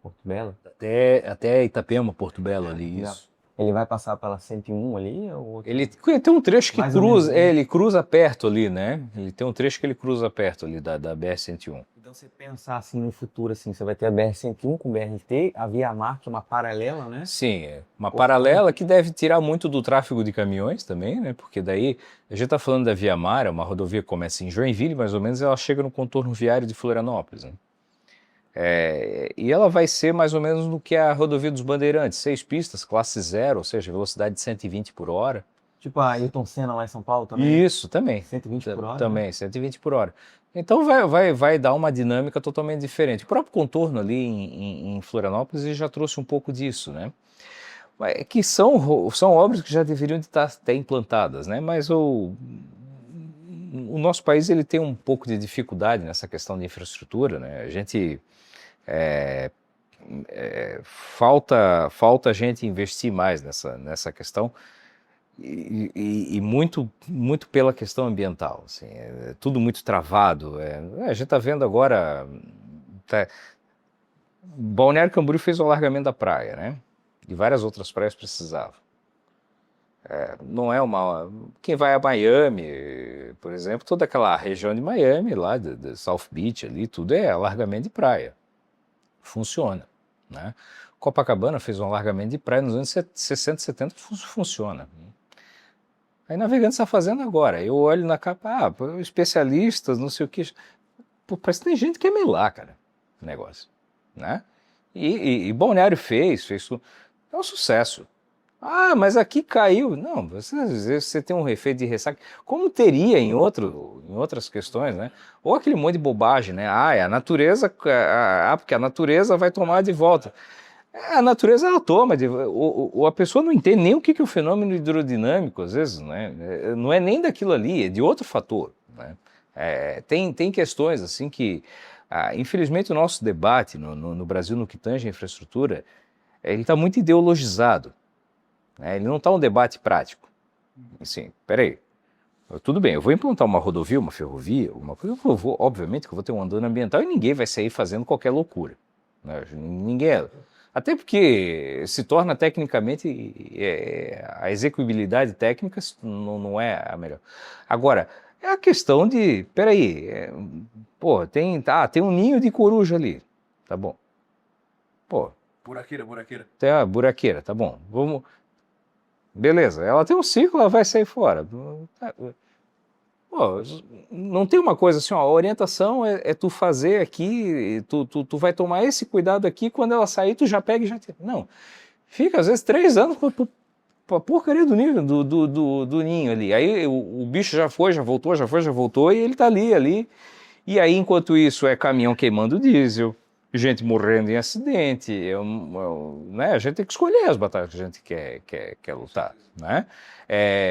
S4: Porto Belo?
S2: Até Itapema, Porto Belo ali, isso.
S4: Ele vai passar pela 101 ali? Ou...
S2: Ele tem um trecho que
S4: Mais ou menos,
S2: cruza,
S4: né?
S2: ele cruza perto ali, né? Ele tem um trecho que ele cruza perto ali da BR-101.
S4: Então, você pensar assim no futuro, assim, você vai ter a BR-101 com o BRT, a Via Mar, que é uma paralela, né?
S2: Sim, uma paralela que deve tirar muito do tráfego de caminhões também, né? Porque daí, a gente está falando da Via Mar, é uma rodovia que começa em Joinville, mais ou menos, ela chega no contorno viário de Florianópolis, né? E ela vai ser mais ou menos no que é a rodovia dos Bandeirantes, 6 pistas, classe 0, ou seja, velocidade de 120 por hora.
S4: Tipo a Ayrton Senna lá em São Paulo também?
S2: Isso, também.
S4: 120 por hora?
S2: Também, 120 por hora. Então vai dar uma dinâmica totalmente diferente. O próprio contorno ali em Florianópolis ele já trouxe um pouco disso, né? Que são obras que já deveriam estar até implantadas, né? Mas o nosso país ele tem um pouco de dificuldade nessa questão de infraestrutura, né? A gente falta a gente investir mais nessa questão. E muito pela questão ambiental, assim, é tudo muito travado. A gente está vendo agora, Balneário Camboriú fez o alargamento da praia, né? E várias outras praias precisavam. Não é quem vai a Miami, por exemplo, toda aquela região de Miami, lá de South Beach, ali, tudo é alargamento de praia. Funciona, né? Copacabana fez um alargamento de praia nos anos 60, 70, funciona. Aí Navegantes está fazendo agora. Eu olho na capa, especialistas, não sei o que. Pô, parece que tem gente que é meio lá, cara, o negócio, né? E Balneário fez é um sucesso. Mas aqui caiu. Não, você tem um efeito de ressaca, como teria em outras questões, né? Ou aquele monte de bobagem, né? É a natureza, porque a natureza vai tomar de volta. A natureza ela toma, a pessoa não entende nem o que é o fenômeno hidrodinâmico, às vezes, né? Não é nem daquilo ali, é de outro fator, né? Tem questões assim que, infelizmente, o nosso debate no Brasil, no que tange a infraestrutura, ele está muito ideologizado, né? Ele não está um debate prático. Assim, peraí, tudo bem, eu vou implantar uma rodovia, uma ferrovia, uma coisa, obviamente que eu vou ter um andando ambiental e ninguém vai sair fazendo qualquer loucura, né? Ninguém... Até porque se torna tecnicamente, a execuibilidade técnica não é a melhor. Agora, é a questão de, peraí, tem um ninho de coruja ali, tá bom.
S1: Buraqueira.
S2: Tem a buraqueira, tá bom. Beleza, ela tem um ciclo, ela vai sair fora. Não tem uma coisa assim, a orientação é tu fazer aqui, tu vai tomar esse cuidado aqui, quando ela sair tu já pega e já... Não, fica às vezes 3 anos pra porcaria do ninho, do ninho ali. Aí o bicho já foi, já voltou e ele tá ali. E aí enquanto isso é caminhão queimando diesel, gente morrendo em acidente, né? A gente tem que escolher as batalhas que a gente quer lutar, né?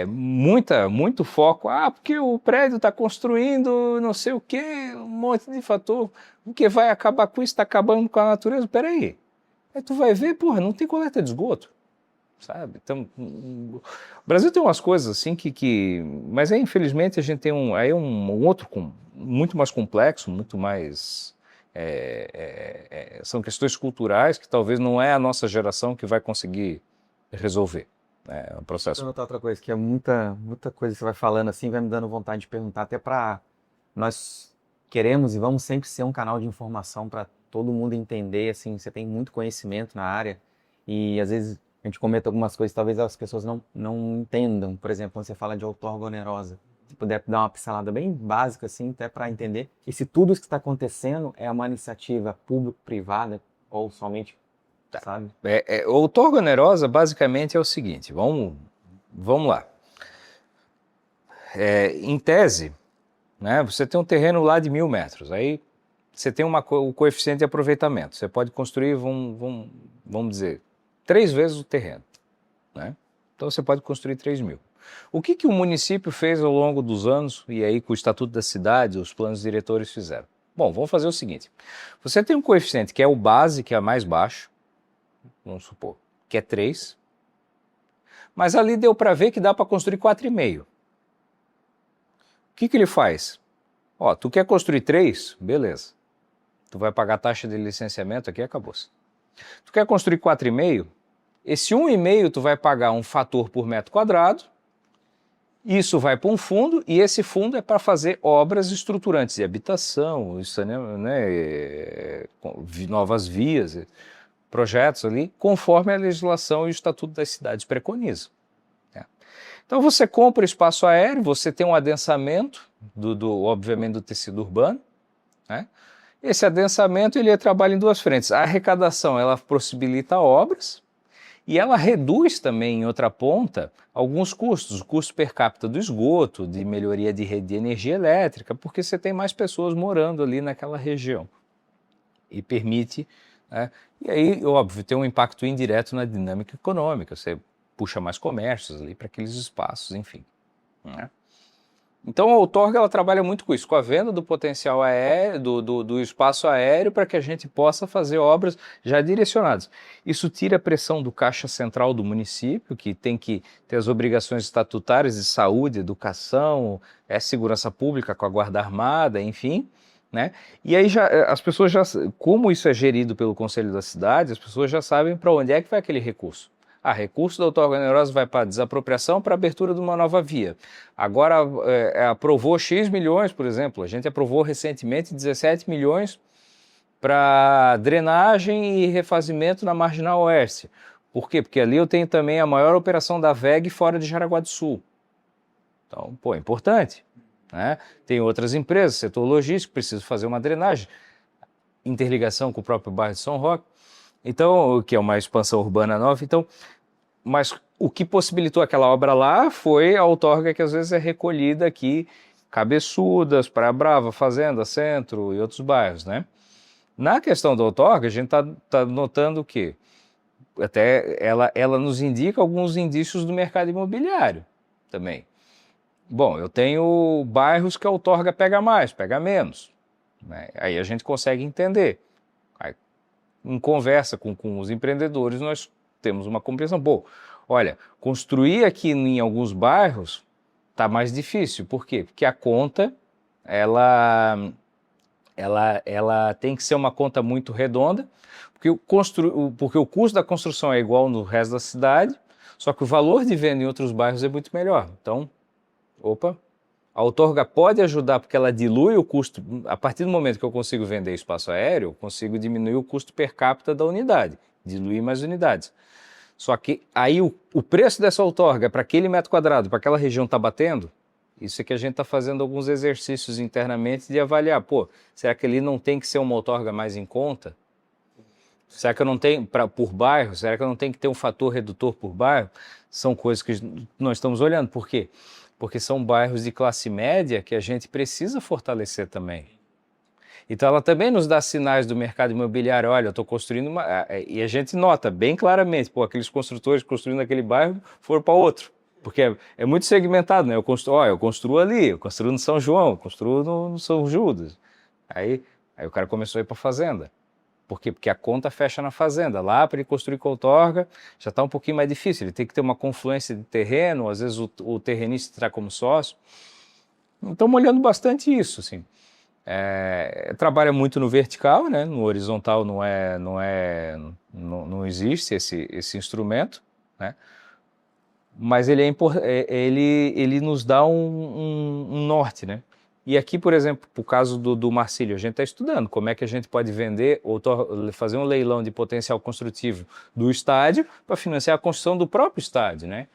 S2: Muito foco, porque o prédio está construindo não sei o que, um monte de fator, o que vai acabar com isso, está acabando com a natureza, peraí, aí tu vai ver, não tem coleta de esgoto, sabe? Então, o Brasil tem umas coisas assim mas aí infelizmente a gente tem um outro muito mais complexo, muito mais... são questões culturais que talvez não é a nossa geração que vai conseguir resolver, É um
S4: Deixa
S2: processo.
S4: eu notar outra coisa, que é muita coisa que você vai falando assim, vai me dando vontade de perguntar, até para nós queremos e vamos sempre ser um canal de informação para todo mundo entender, assim, você tem muito conhecimento na área e às vezes a gente comenta algumas coisas, talvez as pessoas não entendam, por exemplo, quando você fala de outorga onerosa, se puder dar uma pincelada bem básica, assim, até para entender, e se tudo isso que está acontecendo é uma iniciativa público-privada ou somente, sabe?
S2: Outorga onerosa basicamente é o seguinte, vamos lá. Em tese, né, você tem um terreno lá de 1.000 metros, aí você tem o coeficiente de aproveitamento, você pode construir, vamos dizer, 3 vezes o terreno, né? Então você pode construir 3.000. O que o município fez ao longo dos anos, e aí com o Estatuto da Cidade, os planos diretores fizeram? Bom, vamos fazer o seguinte, você tem um coeficiente que é o base, que é mais baixo, vamos supor, que é 3, mas ali deu para ver que dá para construir 4,5. O que ele faz? Ó, tu quer construir 3? Beleza. Tu vai pagar taxa de licenciamento aqui e acabou-se. Tu quer construir 4,5? Esse 1,5 tu vai pagar um fator por metro quadrado, isso vai para um fundo e esse fundo é para fazer obras estruturantes de habitação, novas vias, projetos ali, conforme a legislação e o Estatuto das Cidades preconizam. Então você compra o espaço aéreo, você tem um adensamento, obviamente do tecido urbano, né? Esse adensamento ele trabalha em 2 frentes. A arrecadação ela possibilita obras e ela reduz também, em outra ponta, alguns custos. O custo per capita do esgoto, de melhoria de rede de energia elétrica, porque você tem mais pessoas morando ali naquela região. E permite, né? E aí, óbvio, tem um impacto indireto na dinâmica econômica. Você puxa mais comércios ali para aqueles espaços, enfim, né? Então a outorga ela trabalha muito com isso, com a venda do potencial aéreo, do espaço aéreo para que a gente possa fazer obras já direcionadas. Isso tira a pressão do caixa central do município, que tem que ter as obrigações estatutárias de saúde, educação, segurança pública com a guarda armada, enfim, né? E aí as pessoas como isso é gerido pelo Conselho da Cidade, as pessoas já sabem para onde é que vai aquele recurso. Recurso da outorga onerosa vai para desapropriação para abertura de uma nova via. Agora aprovou X milhões, por exemplo, a gente aprovou recentemente 17 milhões para drenagem e refazimento na Marginal Oeste. Por quê? Porque ali eu tenho também a maior operação da VEG fora de Jaraguá do Sul. Então, é importante, né? Tem outras empresas, setor logístico, preciso fazer uma drenagem, interligação com o próprio bairro de São Roque, então, que é uma expansão urbana nova, então... Mas o que possibilitou aquela obra lá foi a outorga que às vezes é recolhida aqui, Cabeçudas, Praia Brava, Fazenda, Centro e outros bairros, né? Na questão da outorga, a gente tá notando que até ela nos indica alguns indícios do mercado imobiliário também. Bom, eu tenho bairros que a outorga pega mais, pega menos, né? Aí a gente consegue entender. Aí, em conversa com os empreendedores, nós temos uma compreensão. Pô, olha, construir aqui em alguns bairros está mais difícil. Por quê? Porque a conta, ela tem que ser uma conta muito redonda, porque o custo da construção é igual no resto da cidade, só que o valor de venda em outros bairros é muito melhor. Então, a outorga pode ajudar porque ela dilui o custo. A partir do momento que eu consigo vender espaço aéreo, eu consigo diminuir o custo per capita da unidade, diluir mais unidades. Só que aí o preço dessa outorga para aquele metro quadrado, para aquela região está batendo, isso é que a gente está fazendo alguns exercícios internamente de avaliar, será que ali não tem que ser uma outorga mais em conta? Será que eu não tenho, por bairro, será que eu não tenho que ter um fator redutor por bairro? São coisas que nós estamos olhando. Por quê? Porque são bairros de classe média que a gente precisa fortalecer também. Então ela também nos dá sinais do mercado imobiliário, olha, eu estou construindo e a gente nota bem claramente, aqueles construtores construindo aquele bairro foram para outro, porque é muito segmentado, né? Eu construo ali, eu construo no São João, eu construo no São Judas. Aí o cara começou a ir para a fazenda. Por quê? Porque a conta fecha na fazenda. Lá, para ele construir com outorga, já está um pouquinho mais difícil. Ele tem que ter uma confluência de terreno, às vezes o terrenista está como sócio. Então, estamos olhando bastante isso, assim. Trabalha muito no vertical, né? No horizontal não existe esse instrumento, né? mas ele nos dá um norte, né? E aqui, por exemplo, por caso do Marcílio, a gente está estudando como é que a gente pode vender ou fazer um leilão de potencial construtivo do estádio para financiar a construção do próprio estádio, né?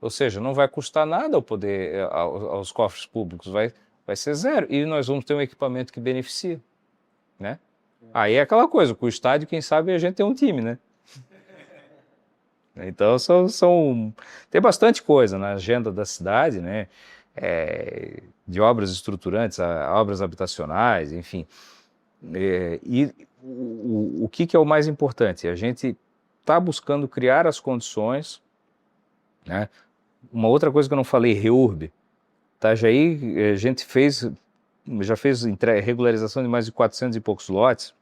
S2: Ou seja, não vai custar nada ao poder, aos cofres públicos, vai ser zero. E nós vamos ter um equipamento que beneficia, né? Aí é aquela coisa, com o estádio, quem sabe a gente tem um time, né? Então, tem bastante coisa na agenda da cidade, né? De obras estruturantes a obras habitacionais, enfim. E o que é o mais importante? A gente está buscando criar as condições, né? Uma outra coisa que eu não falei, REURB. Itajaí, a gente já fez regularização de mais de 400 e poucos lotes,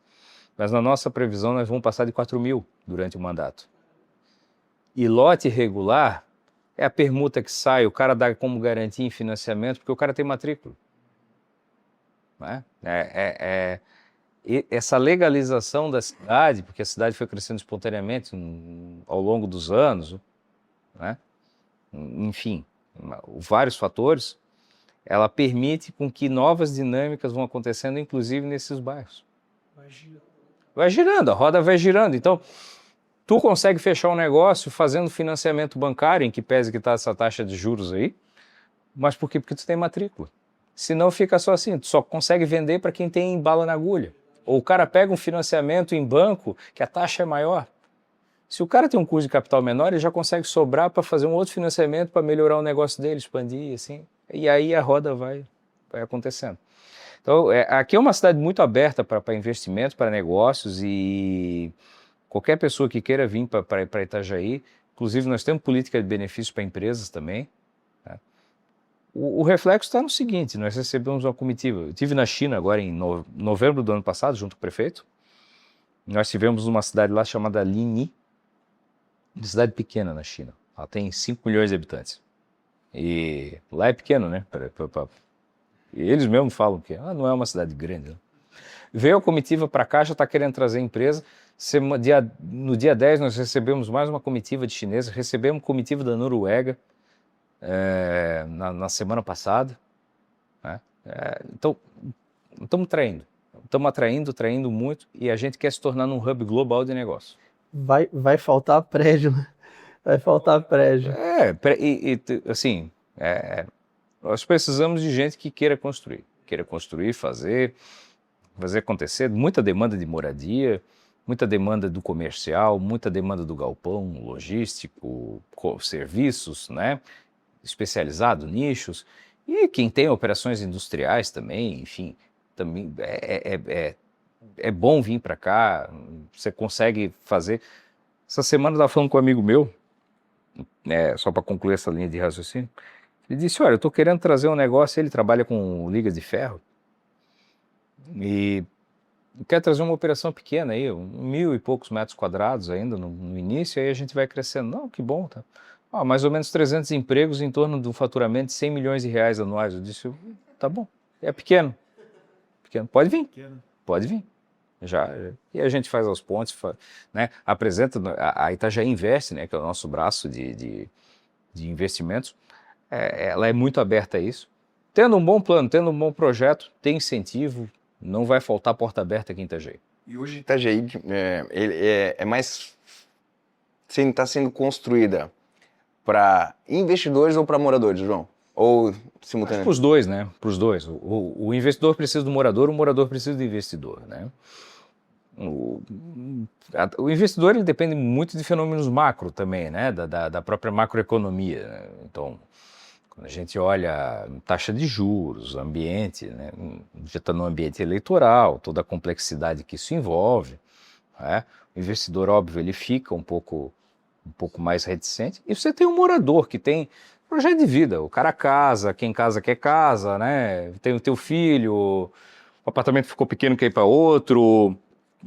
S2: mas na nossa previsão nós vamos passar de 4.000 durante o mandato. E lote regular é a permuta que sai, o cara dá como garantia em financiamento, porque o cara tem matrícula. Né? Essa legalização da cidade, porque a cidade foi crescendo espontaneamente ao longo dos anos, né? Enfim, vários fatores, ela permite com que novas dinâmicas vão acontecendo, inclusive nesses bairros. Vai girando, a roda vai girando. Então, tu consegue fechar um negócio fazendo financiamento bancário, em que pese que está essa taxa de juros aí, mas por quê? Porque tu tem matrícula. Senão fica só assim, tu só consegue vender para quem tem bala na agulha. Ou o cara pega um financiamento em banco que a taxa é maior. Se o cara tem um custo de capital menor, ele já consegue sobrar para fazer um outro financiamento para melhorar o negócio dele, expandir, assim. E aí a roda vai acontecendo. Então, aqui é uma cidade muito aberta para investimento, para negócios, e qualquer pessoa que queira vir para Itajaí, inclusive nós temos política de benefícios para empresas também. Tá? O reflexo está no seguinte, nós recebemos uma comitiva. Eu estive na China agora em novembro do ano passado, junto com o prefeito. Nós tivemos uma cidade lá chamada Linyi, uma cidade pequena na China. Ela tem 5 milhões de habitantes. E lá é pequeno, né? E eles mesmos falam que não é uma cidade grande. Né? Veio a comitiva para cá, já está querendo trazer empresa. No dia 10 nós recebemos mais uma comitiva de chineses, recebemos comitiva da Noruega na semana passada. Né? Então, estamos atraindo muito, e a gente quer se tornar num hub global de negócio.
S3: Vai faltar prédio, né? Vai faltar prédio.
S2: Assim, nós precisamos de gente que queira construir, fazer acontecer. Muita demanda de moradia, muita demanda do comercial, muita demanda do galpão, logístico, serviços, né? Especializado, nichos, e quem tem operações industriais também, enfim, também é bom vir para cá, você consegue fazer. Essa semana eu estava falando com um amigo meu, só para concluir essa linha de raciocínio, ele disse, olha, eu estou querendo trazer um negócio, ele trabalha com ligas de ferro, e quer trazer uma operação pequena aí, 1.000 e poucos metros quadrados ainda no início, aí a gente vai crescendo. Não, que bom, tá? Mais ou menos 300 empregos em torno do faturamento de 100 milhões de reais anuais. Eu disse, tá bom, é pequeno, pode vir, pode vir. E a gente faz aos pontos, né? Apresenta, a Itajaí Investe, né, que é o nosso braço de investimentos, ela é muito aberta a isso. Tendo um bom plano, tendo um bom projeto, tem incentivo, não vai faltar porta aberta aqui em Itajaí.
S1: E hoje Itajaí está sendo construída para investidores ou para moradores, João? Ou simultaneamente?
S2: Para os dois, né? Para os dois. O investidor precisa do morador, o morador precisa do investidor, né? O investidor ele depende muito de fenômenos macro também, né? Da própria macroeconomia. Né? Então, quando a gente olha taxa de juros, ambiente, né? Já está no ambiente eleitoral, toda a complexidade que isso envolve, né? O investidor, óbvio, ele fica um pouco mais reticente. E você tem um morador que tem projeto de vida. O cara casa, quem casa quer casa, né? Tem o teu filho, o apartamento ficou pequeno, quer ir para outro,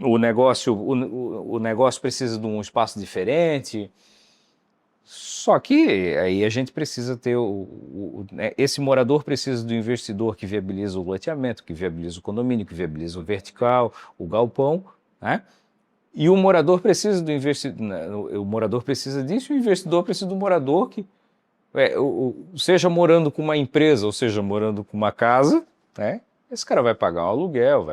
S2: o negócio precisa de um espaço diferente. Só que aí a gente precisa ter né? Esse morador precisa do investidor que viabiliza o loteamento, que viabiliza o condomínio, que viabiliza o vertical, o galpão, né? E o morador precisa do investidor, o morador precisa disso, e o investidor precisa do morador que, seja morando com uma empresa, ou seja, morando com uma casa, né? Esse cara vai pagar um aluguel,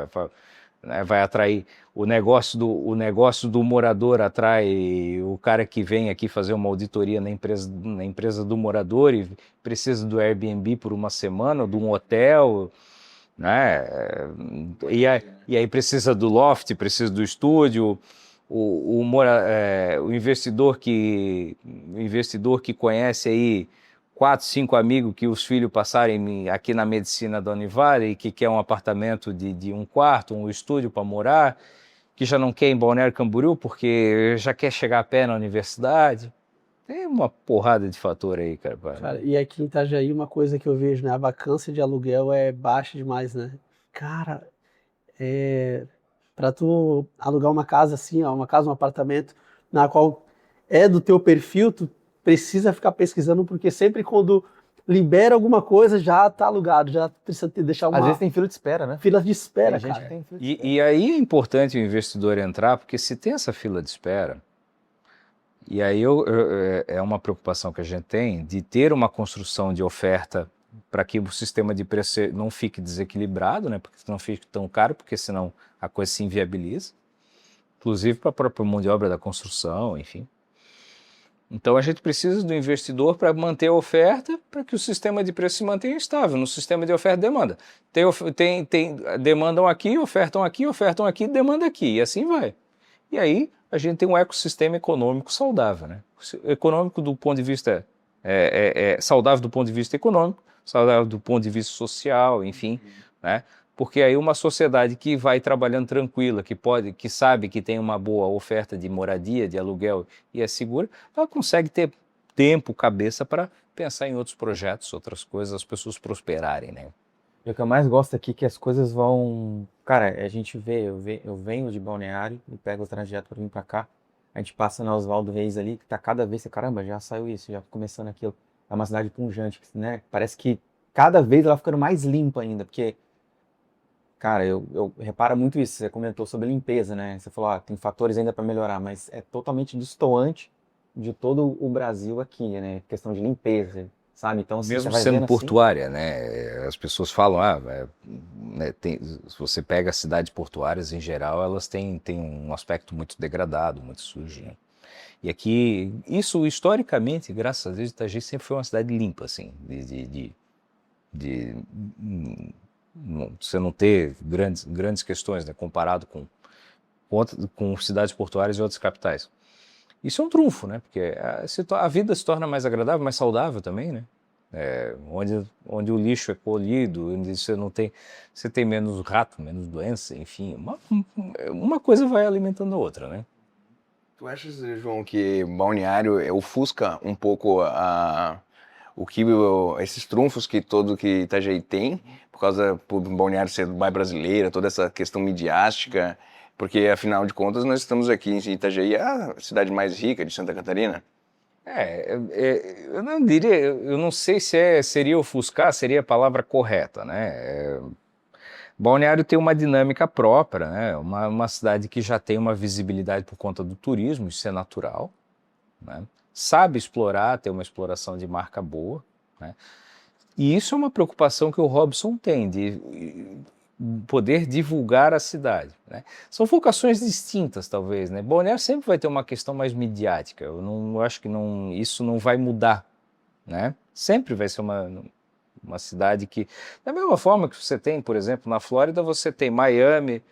S2: vai atrair o negócio do morador, atrai o cara que vem aqui fazer uma auditoria na empresa do morador e precisa do Airbnb por uma semana, ou de um hotel, né? E aí precisa do loft, precisa do estúdio. O investidor que conhece aí 4, 5 amigos que os filhos passarem aqui na medicina da Univale e que quer um apartamento de um quarto, um estúdio para morar, que já não quer em Balneário Camboriú porque já quer chegar a pé na universidade. Tem uma porrada de fator aí, cara.
S3: Cara, e aqui em Itajaí, uma coisa que eu vejo, né? A vacância de aluguel é baixa demais, né? Cara, para tu alugar uma casa assim, ó, um apartamento, na qual é do teu perfil, tu precisa ficar pesquisando, porque sempre quando libera alguma coisa, já tá alugado, já precisa deixar uma...
S4: Às vezes tem fila de espera, né?
S3: Fila de espera,
S4: Tem gente
S3: cara.
S4: que tem fila de espera.
S2: E aí é importante o investidor entrar, porque se tem essa fila de espera, e aí é uma preocupação que a gente tem de ter uma construção de oferta para que o sistema de preço não fique desequilibrado, né? Porque não fique tão caro, porque senão a coisa se inviabiliza, inclusive para a própria mão de obra da construção, enfim. Então a gente precisa do investidor para manter a oferta, para que o sistema de preço se mantenha estável. No sistema de oferta e demanda. Demandam aqui, ofertam aqui, demanda aqui, e assim vai. E aí a gente tem um ecossistema econômico saudável, né? Econômico do ponto de vista saudável do ponto de vista econômico, saudável do ponto de vista social, enfim, né? Porque aí uma sociedade que vai trabalhando tranquila, que sabe que tem uma boa oferta de moradia, de aluguel e é segura, ela consegue ter tempo, cabeça para pensar em outros projetos, outras coisas, as pessoas prosperarem, né?
S4: E o que eu mais gosto aqui é que as coisas vão... Cara, a gente eu venho de Balneário e pego o trajeto para vir para cá. A gente passa na Oswaldo Reis ali, que tá cada vez, caramba, já saiu isso, já começando aquilo. É uma cidade pujante, né? Parece que cada vez ela ficando mais limpa ainda, porque, cara, eu reparo muito isso. Você comentou sobre limpeza, né? Você falou, tem fatores ainda para melhorar, mas é totalmente destoante de todo o Brasil aqui, né? Questão de limpeza, sabe? Então, assim,
S2: Mesmo
S4: você vai
S2: sendo
S4: vendo
S2: portuária, né? As pessoas falam, né, se você pega as cidades portuárias em geral, elas têm um aspecto muito degradado, muito sujo, né? E aqui, isso historicamente, graças a Deus, Itajaí sempre foi uma cidade limpa, assim, de você não ter grandes questões, né, comparado com cidades portuárias e outras capitais. Isso é um trunfo, né? Porque a vida se torna mais agradável, mais saudável também, né? Onde o lixo é colhido, onde você tem menos rato, menos doença, enfim, uma coisa vai alimentando a outra, né?
S1: Tu achas, João, que Balneário ofusca um pouco esses trunfos que Itajaí tem, por causa do Balneário ser mais brasileira, toda essa questão midiática, porque afinal de contas nós estamos aqui em Itajaí, a cidade mais rica de Santa Catarina.
S2: Eu não diria, eu não sei se seria ofuscar, seria a palavra correta, né? Balneário tem uma dinâmica própria, né? Uma cidade que já tem uma visibilidade por conta do turismo, isso é natural, né? Sabe explorar, tem uma exploração de marca boa, né? E isso é uma preocupação que o Robson tem, de poder divulgar a cidade, né? São vocações distintas, talvez, né? Balneário sempre vai ter uma questão mais midiática, eu acho que isso não vai mudar, né? Sempre vai ser uma cidade que, da mesma forma que você tem, por exemplo, na Flórida, você tem Miami,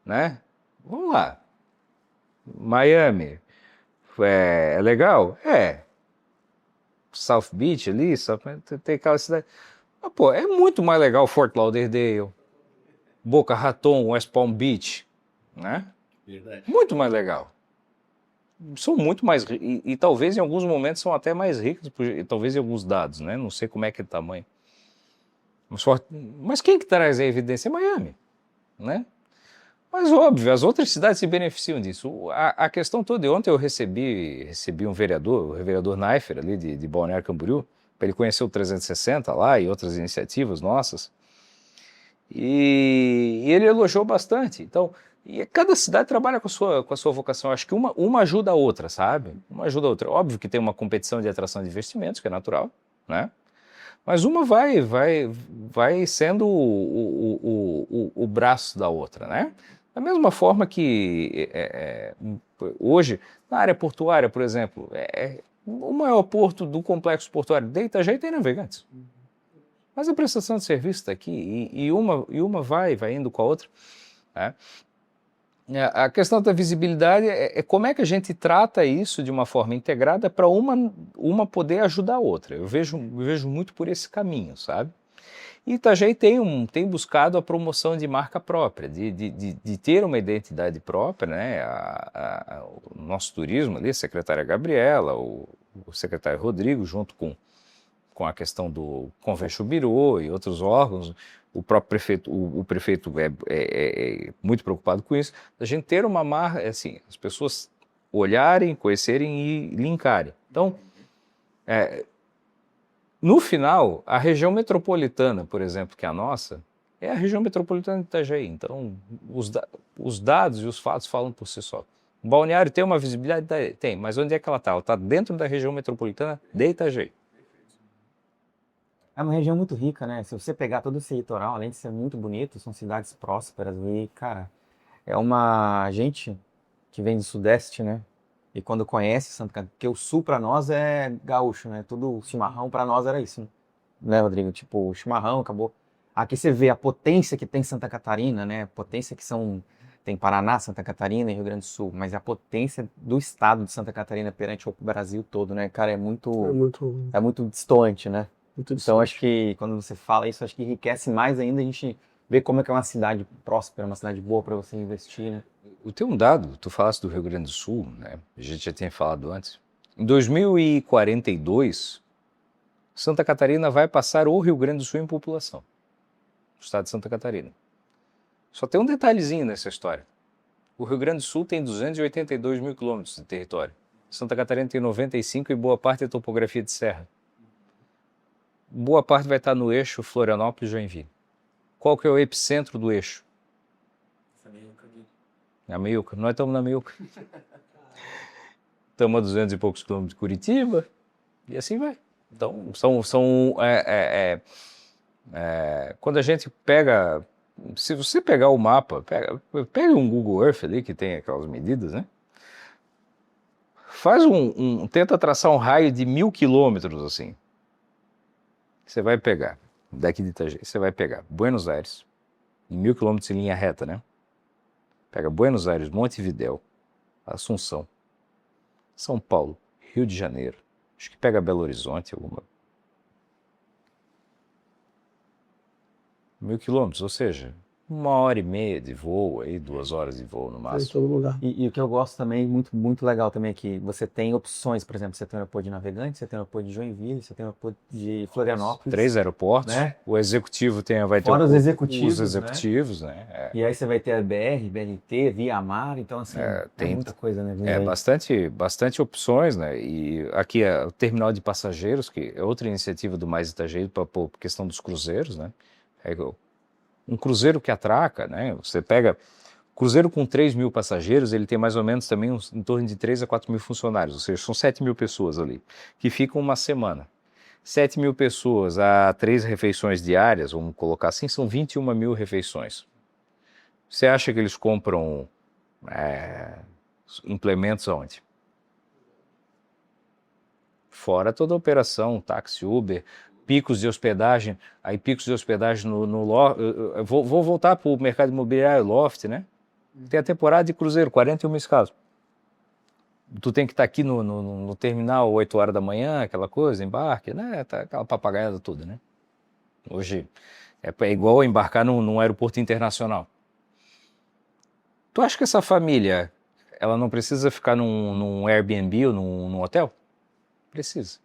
S2: né? Vamos lá, Miami, é legal? South Beach ali, tem aquela cidade, mas, pô, é muito mais legal Fort Lauderdale, Boca Raton, West Palm Beach, né?
S1: Verdade.
S2: Muito mais legal. São muito mais e talvez em alguns momentos são até mais ricos, talvez em alguns dados, né? Não sei como é que é o tamanho. Mas quem que traz a evidência? É Miami, né? Mas óbvio, as outras cidades se beneficiam disso. A questão toda, ontem eu recebi um vereador, o vereador Naifer ali de Balneário Camboriú, para ele conhecer o 360 lá e outras iniciativas nossas. E ele elogiou bastante. Então, E cada cidade trabalha com a sua vocação. Acho que uma ajuda a outra, sabe? Uma ajuda a outra. Óbvio que tem uma competição de atração de investimentos, que é natural, né? Mas uma vai sendo o braço da outra, né? Da mesma forma que hoje, na área portuária, por exemplo, o maior porto do complexo portuário de Itajaí tem Navegantes. Mas a prestação de serviço está aqui e uma vai indo com a outra, né? A questão da visibilidade é como é que a gente trata isso de uma forma integrada para uma poder ajudar a outra. Eu vejo muito por esse caminho, sabe? E Itajaí tem buscado a promoção de marca própria, de ter uma identidade própria, né? O nosso turismo ali, a secretária Gabriela, o secretário Rodrigo, junto com a questão do Convention Bureau e outros órgãos, o próprio prefeito, o prefeito é muito preocupado com isso, a gente ter uma marca, assim, as pessoas olharem, conhecerem e linkarem. Então, no final, a região metropolitana, por exemplo, que é a nossa, é a região metropolitana de Itajaí. Então, os dados e os fatos falam por si só. O balneário tem uma visibilidade? Tem, mas onde é que ela está? Ela está dentro da região metropolitana de Itajaí.
S4: É uma região muito rica, né? Se você pegar todo esse litoral, além de ser muito bonito, são cidades prósperas e, cara, é uma gente que vem do Sudeste, né? E quando conhece Santa Catarina, porque o Sul para nós é gaúcho, né? Tudo chimarrão para nós era isso, né, Rodrigo? Tipo, o chimarrão acabou. Aqui você vê a potência que tem Santa Catarina, né? A potência que tem Paraná, Santa Catarina e Rio Grande do Sul, mas a potência do estado de Santa Catarina perante o Brasil todo, né, cara, é muito distante, né? Então, acho que quando você fala isso, acho que enriquece mais ainda a gente ver como é que é uma cidade próspera, uma cidade boa para você investir, né?
S2: Tem um dado, tu falaste do Rio Grande do Sul, né? A gente já tinha falado antes. Em 2042, Santa Catarina vai passar o Rio Grande do Sul em população. O estado de Santa Catarina. Só tem um detalhezinho nessa história. O Rio Grande do Sul tem 282 mil quilômetros de território. Santa Catarina tem 95 e boa parte é topografia de serra. Boa parte vai estar no eixo Florianópolis-Joinville. Qual que é o epicentro do eixo? A Meiuca. Nós estamos na Meiuca. Estamos a 200 e poucos quilômetros de Curitiba e assim vai. Então, quando a gente pega... Se você pegar o mapa, pega um Google Earth ali que tem aquelas medidas, né? Tenta traçar um raio de 1.000 quilômetros assim. Você vai pegar, daqui de Itajaí, você vai pegar Buenos Aires, em 1.000 quilômetros em linha reta, né? Pega Buenos Aires, Montevidéu, Assunção, São Paulo, Rio de Janeiro, acho que pega Belo Horizonte, 1.000 quilômetros, ou seja, 1h30 de voo, aí 2 horas de voo no
S3: Em
S2: máximo.
S3: todo lugar.
S4: E o que eu gosto também, muito, muito legal também, é que você tem opções, por exemplo, você tem o aeroporto de Navegantes, você tem o aeroporto de Joinville, você tem o aeroporto de Florianópolis.
S2: 3 aeroportos,
S4: né?
S2: O executivo vai ter
S4: Fora os executivos,
S2: os executivos, né?
S4: E aí você vai ter a BR, BRT, Via Mar, então assim, tem muita coisa, né?
S2: Bastante opções, né? E aqui é o terminal de passageiros, que é outra iniciativa do Mais Itajaí para a questão dos cruzeiros, né? Um cruzeiro que atraca, né? Você pega cruzeiro com 3.000 passageiros, ele tem mais ou menos também em torno de 3 a 4 mil funcionários, ou seja, são 7.000 pessoas ali, que ficam uma semana. 7.000 pessoas a 3 refeições diárias, vamos colocar assim, são 21.000 refeições. Você acha que eles compram implementos aonde? Fora toda a operação, táxi, Uber, picos de hospedagem, aí picos de hospedagem no vou voltar para o mercado imobiliário Loft, né? Tem a temporada de cruzeiro, 41 escalas. Tu tem que estar aqui no terminal 8 horas da manhã, aquela coisa, embarque, né? Tá aquela papagaiada toda, né? Hoje é igual embarcar num aeroporto internacional. Tu acha que essa família, ela não precisa ficar num Airbnb ou num hotel? Precisa.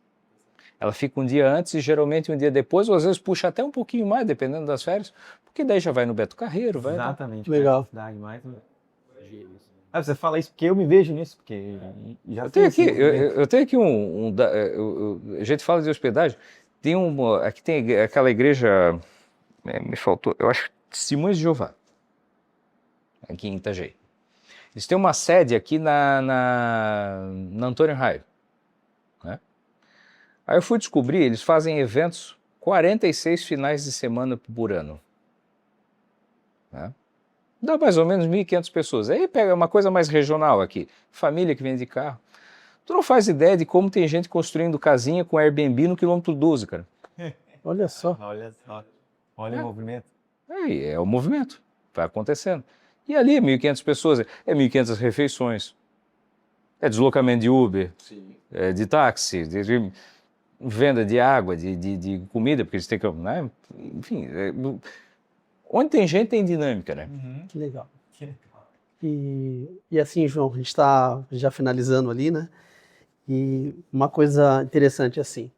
S2: Ela fica um dia antes e geralmente um dia depois, ou às vezes puxa até um pouquinho mais, dependendo das férias, porque daí já vai no Beto Carreiro, vai.
S4: Exatamente.
S3: Legal.
S4: Você fala isso porque eu me vejo nisso, porque já
S2: eu tenho aqui a gente fala de hospedagem, aqui tem aquela igreja, me faltou, eu acho, Testemunhas de Jeová. aqui em Itajaí. Eles têm uma sede aqui na Antônio Raio, né? Aí eu fui descobrir, eles fazem eventos 46 finais de semana por ano, né? Dá mais ou menos 1.500 pessoas. Aí pega uma coisa mais regional aqui, família que vem de carro. Tu não faz ideia de como tem gente construindo casinha com Airbnb no quilômetro 12, cara.
S3: Olha só.
S4: Olha só. Olha o movimento.
S2: É o movimento, vai acontecendo. E ali é 1.500 pessoas, é 1.500 refeições, é deslocamento de Uber, é de táxi, de venda de água, de comida, porque eles têm que, né? Enfim, onde tem gente tem dinâmica, né?
S3: Que legal. E assim, João, a gente está já finalizando ali, né? E uma coisa interessante assim,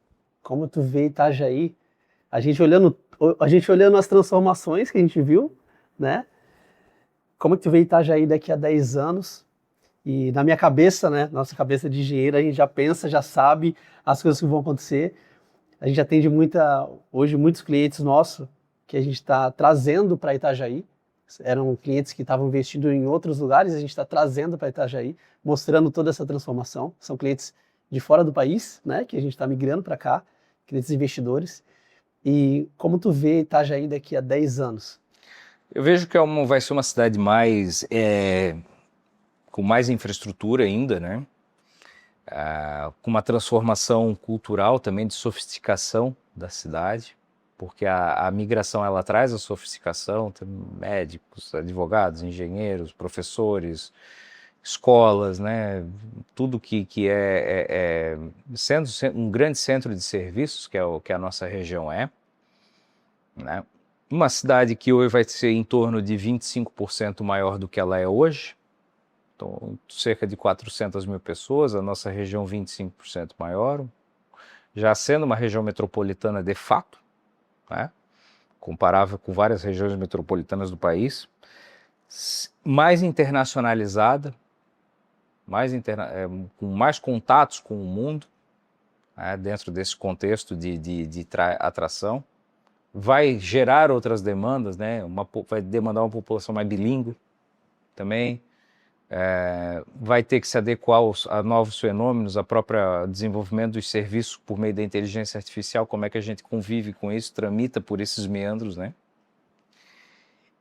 S3: como tu vê Itajaí, a gente olhando as transformações que a gente viu, né? Como que tu vê Itajaí daqui a 10 anos? E na minha cabeça, né? Nossa cabeça de engenheiro, a gente já pensa, já sabe as coisas que vão acontecer. A gente atende hoje muitos clientes nossos que a gente está trazendo para Itajaí. Eram clientes que estavam investindo em outros lugares, a gente está trazendo para Itajaí, mostrando toda essa transformação. São clientes de fora do país, né? Que a gente está migrando para cá, clientes investidores. E como tu vê Itajaí daqui a 10 anos?
S2: Eu vejo que vai ser uma cidade com mais infraestrutura ainda, né? Com uma transformação cultural também, de sofisticação da cidade, porque a migração ela traz a sofisticação, tem médicos, advogados, engenheiros, professores, escolas, né? Tudo que sendo um grande centro de serviços, que é o que a nossa região é, né? Uma cidade que hoje vai ser em torno de 25% maior do que ela é hoje, então cerca de 400 mil pessoas, a nossa região 25% maior, já sendo uma região metropolitana de fato, né? Comparável com várias regiões metropolitanas do país, mais internacionalizada, com mais contatos com o mundo, né? Dentro desse contexto de atração. Vai gerar outras demandas, né? Vai demandar uma população mais bilíngue também, vai ter que se adequar a novos fenômenos, a própria desenvolvimento dos serviços por meio da inteligência artificial, como é que a gente convive com isso, tramita por esses meandros, né?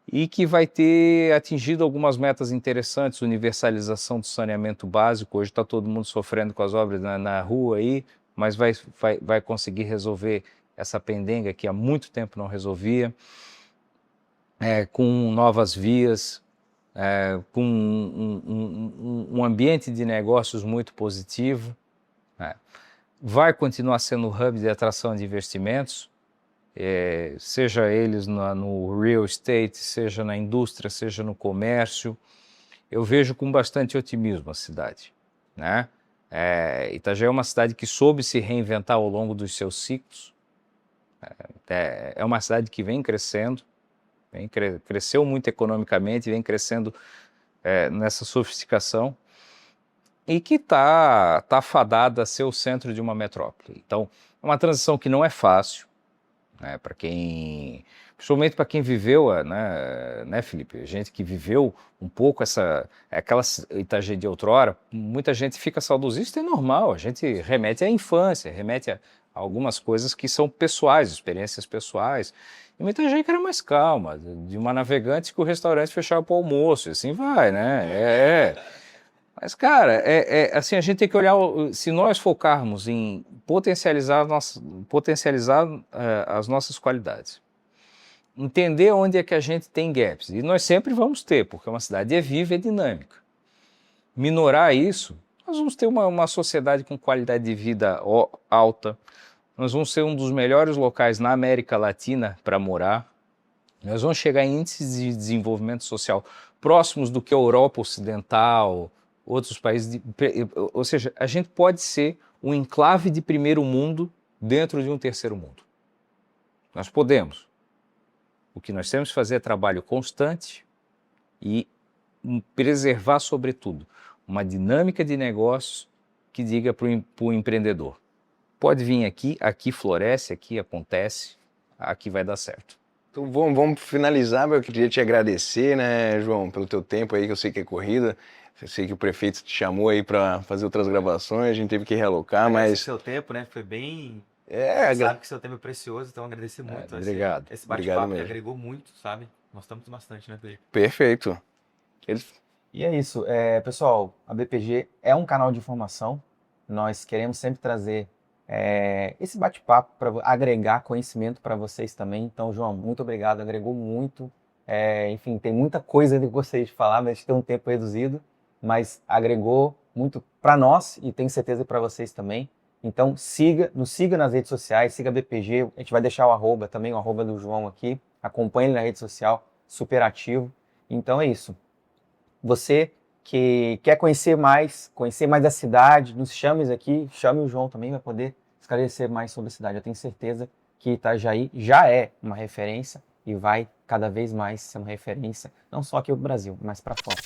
S2: E que vai ter atingido algumas metas interessantes, universalização do saneamento básico. Hoje está todo mundo sofrendo com as obras na rua aí, mas vai conseguir resolver essa pendenga que há muito tempo não resolvia, com novas vias, com um ambiente de negócios muito positivo, né? Vai continuar sendo o hub de atração de investimentos, seja eles no real estate, seja na indústria, seja no comércio. Eu vejo com bastante otimismo a cidade, né? Itajaí é uma cidade que soube se reinventar ao longo dos seus ciclos. É uma cidade que vem crescendo, cresceu muito economicamente, vem crescendo nessa sofisticação e que está fadada a ser o centro de uma metrópole. Então, é uma transição que não é fácil, né, principalmente para quem viveu, né, Felipe? Gente que viveu um pouco aquela Itajaí de outrora, muita gente fica saudosista, é normal, a gente remete à infância, remete a algumas coisas que são pessoais, experiências pessoais. E muita gente era mais calma, de uma navegante que o restaurante fechava para o almoço, e assim vai, né? Mas, cara, assim, a gente tem que olhar, se nós focarmos em potencializar as nossas qualidades, entender onde é que a gente tem gaps, e nós sempre vamos ter, porque uma cidade é viva e é dinâmica. Minorar isso, nós vamos ter uma sociedade com qualidade de vida alta, nós vamos ser um dos melhores locais na América Latina para morar, nós vamos chegar em índices de desenvolvimento social próximos do que a Europa Ocidental, outros países, ou seja, a gente pode ser um enclave de primeiro mundo dentro de um terceiro mundo. Nós podemos. O que nós temos que fazer é trabalho constante e preservar, sobretudo, uma dinâmica de negócios que diga para o empreendedor: pode vir aqui floresce, aqui acontece, aqui vai dar certo.
S1: Então vamos finalizar. Eu queria te agradecer, né, João, pelo teu tempo aí, que eu sei que é corrida. Eu sei que o prefeito te chamou aí para fazer outras gravações, a gente teve que realocar,
S4: Agradecer
S1: mas...
S4: seu tempo, né? Foi bem...
S1: É,
S4: Sabe que seu tempo é precioso, então agradecer muito.
S1: obrigado.
S4: Esse
S1: Obrigado
S4: bate-papo que
S1: mesmo.
S4: agregou muito, sabe? Gostamos bastante, né, Felipe?
S1: Perfeito. Eles...
S4: E é isso. Pessoal, a BPG é um canal de informação. Nós queremos sempre trazer esse bate-papo para agregar conhecimento para vocês também. Então, João, muito obrigado. Agregou muito. Enfim, tem muita coisa ainda que eu gostaria de falar, mas a gente tem um tempo reduzido. Mas agregou muito para nós e tenho certeza para vocês também. Então, nos siga nas redes sociais, siga a BPG. A gente vai deixar o arroba também, o arroba do João aqui. Acompanhe ele na rede social, super ativo. Então, é isso. Você que quer conhecer mais da cidade, nos chame aqui, chame o João também, vai poder esclarecer mais sobre a cidade. Eu tenho certeza que Itajaí já é uma referência e vai cada vez mais ser uma referência, não só aqui no Brasil, mas para fora.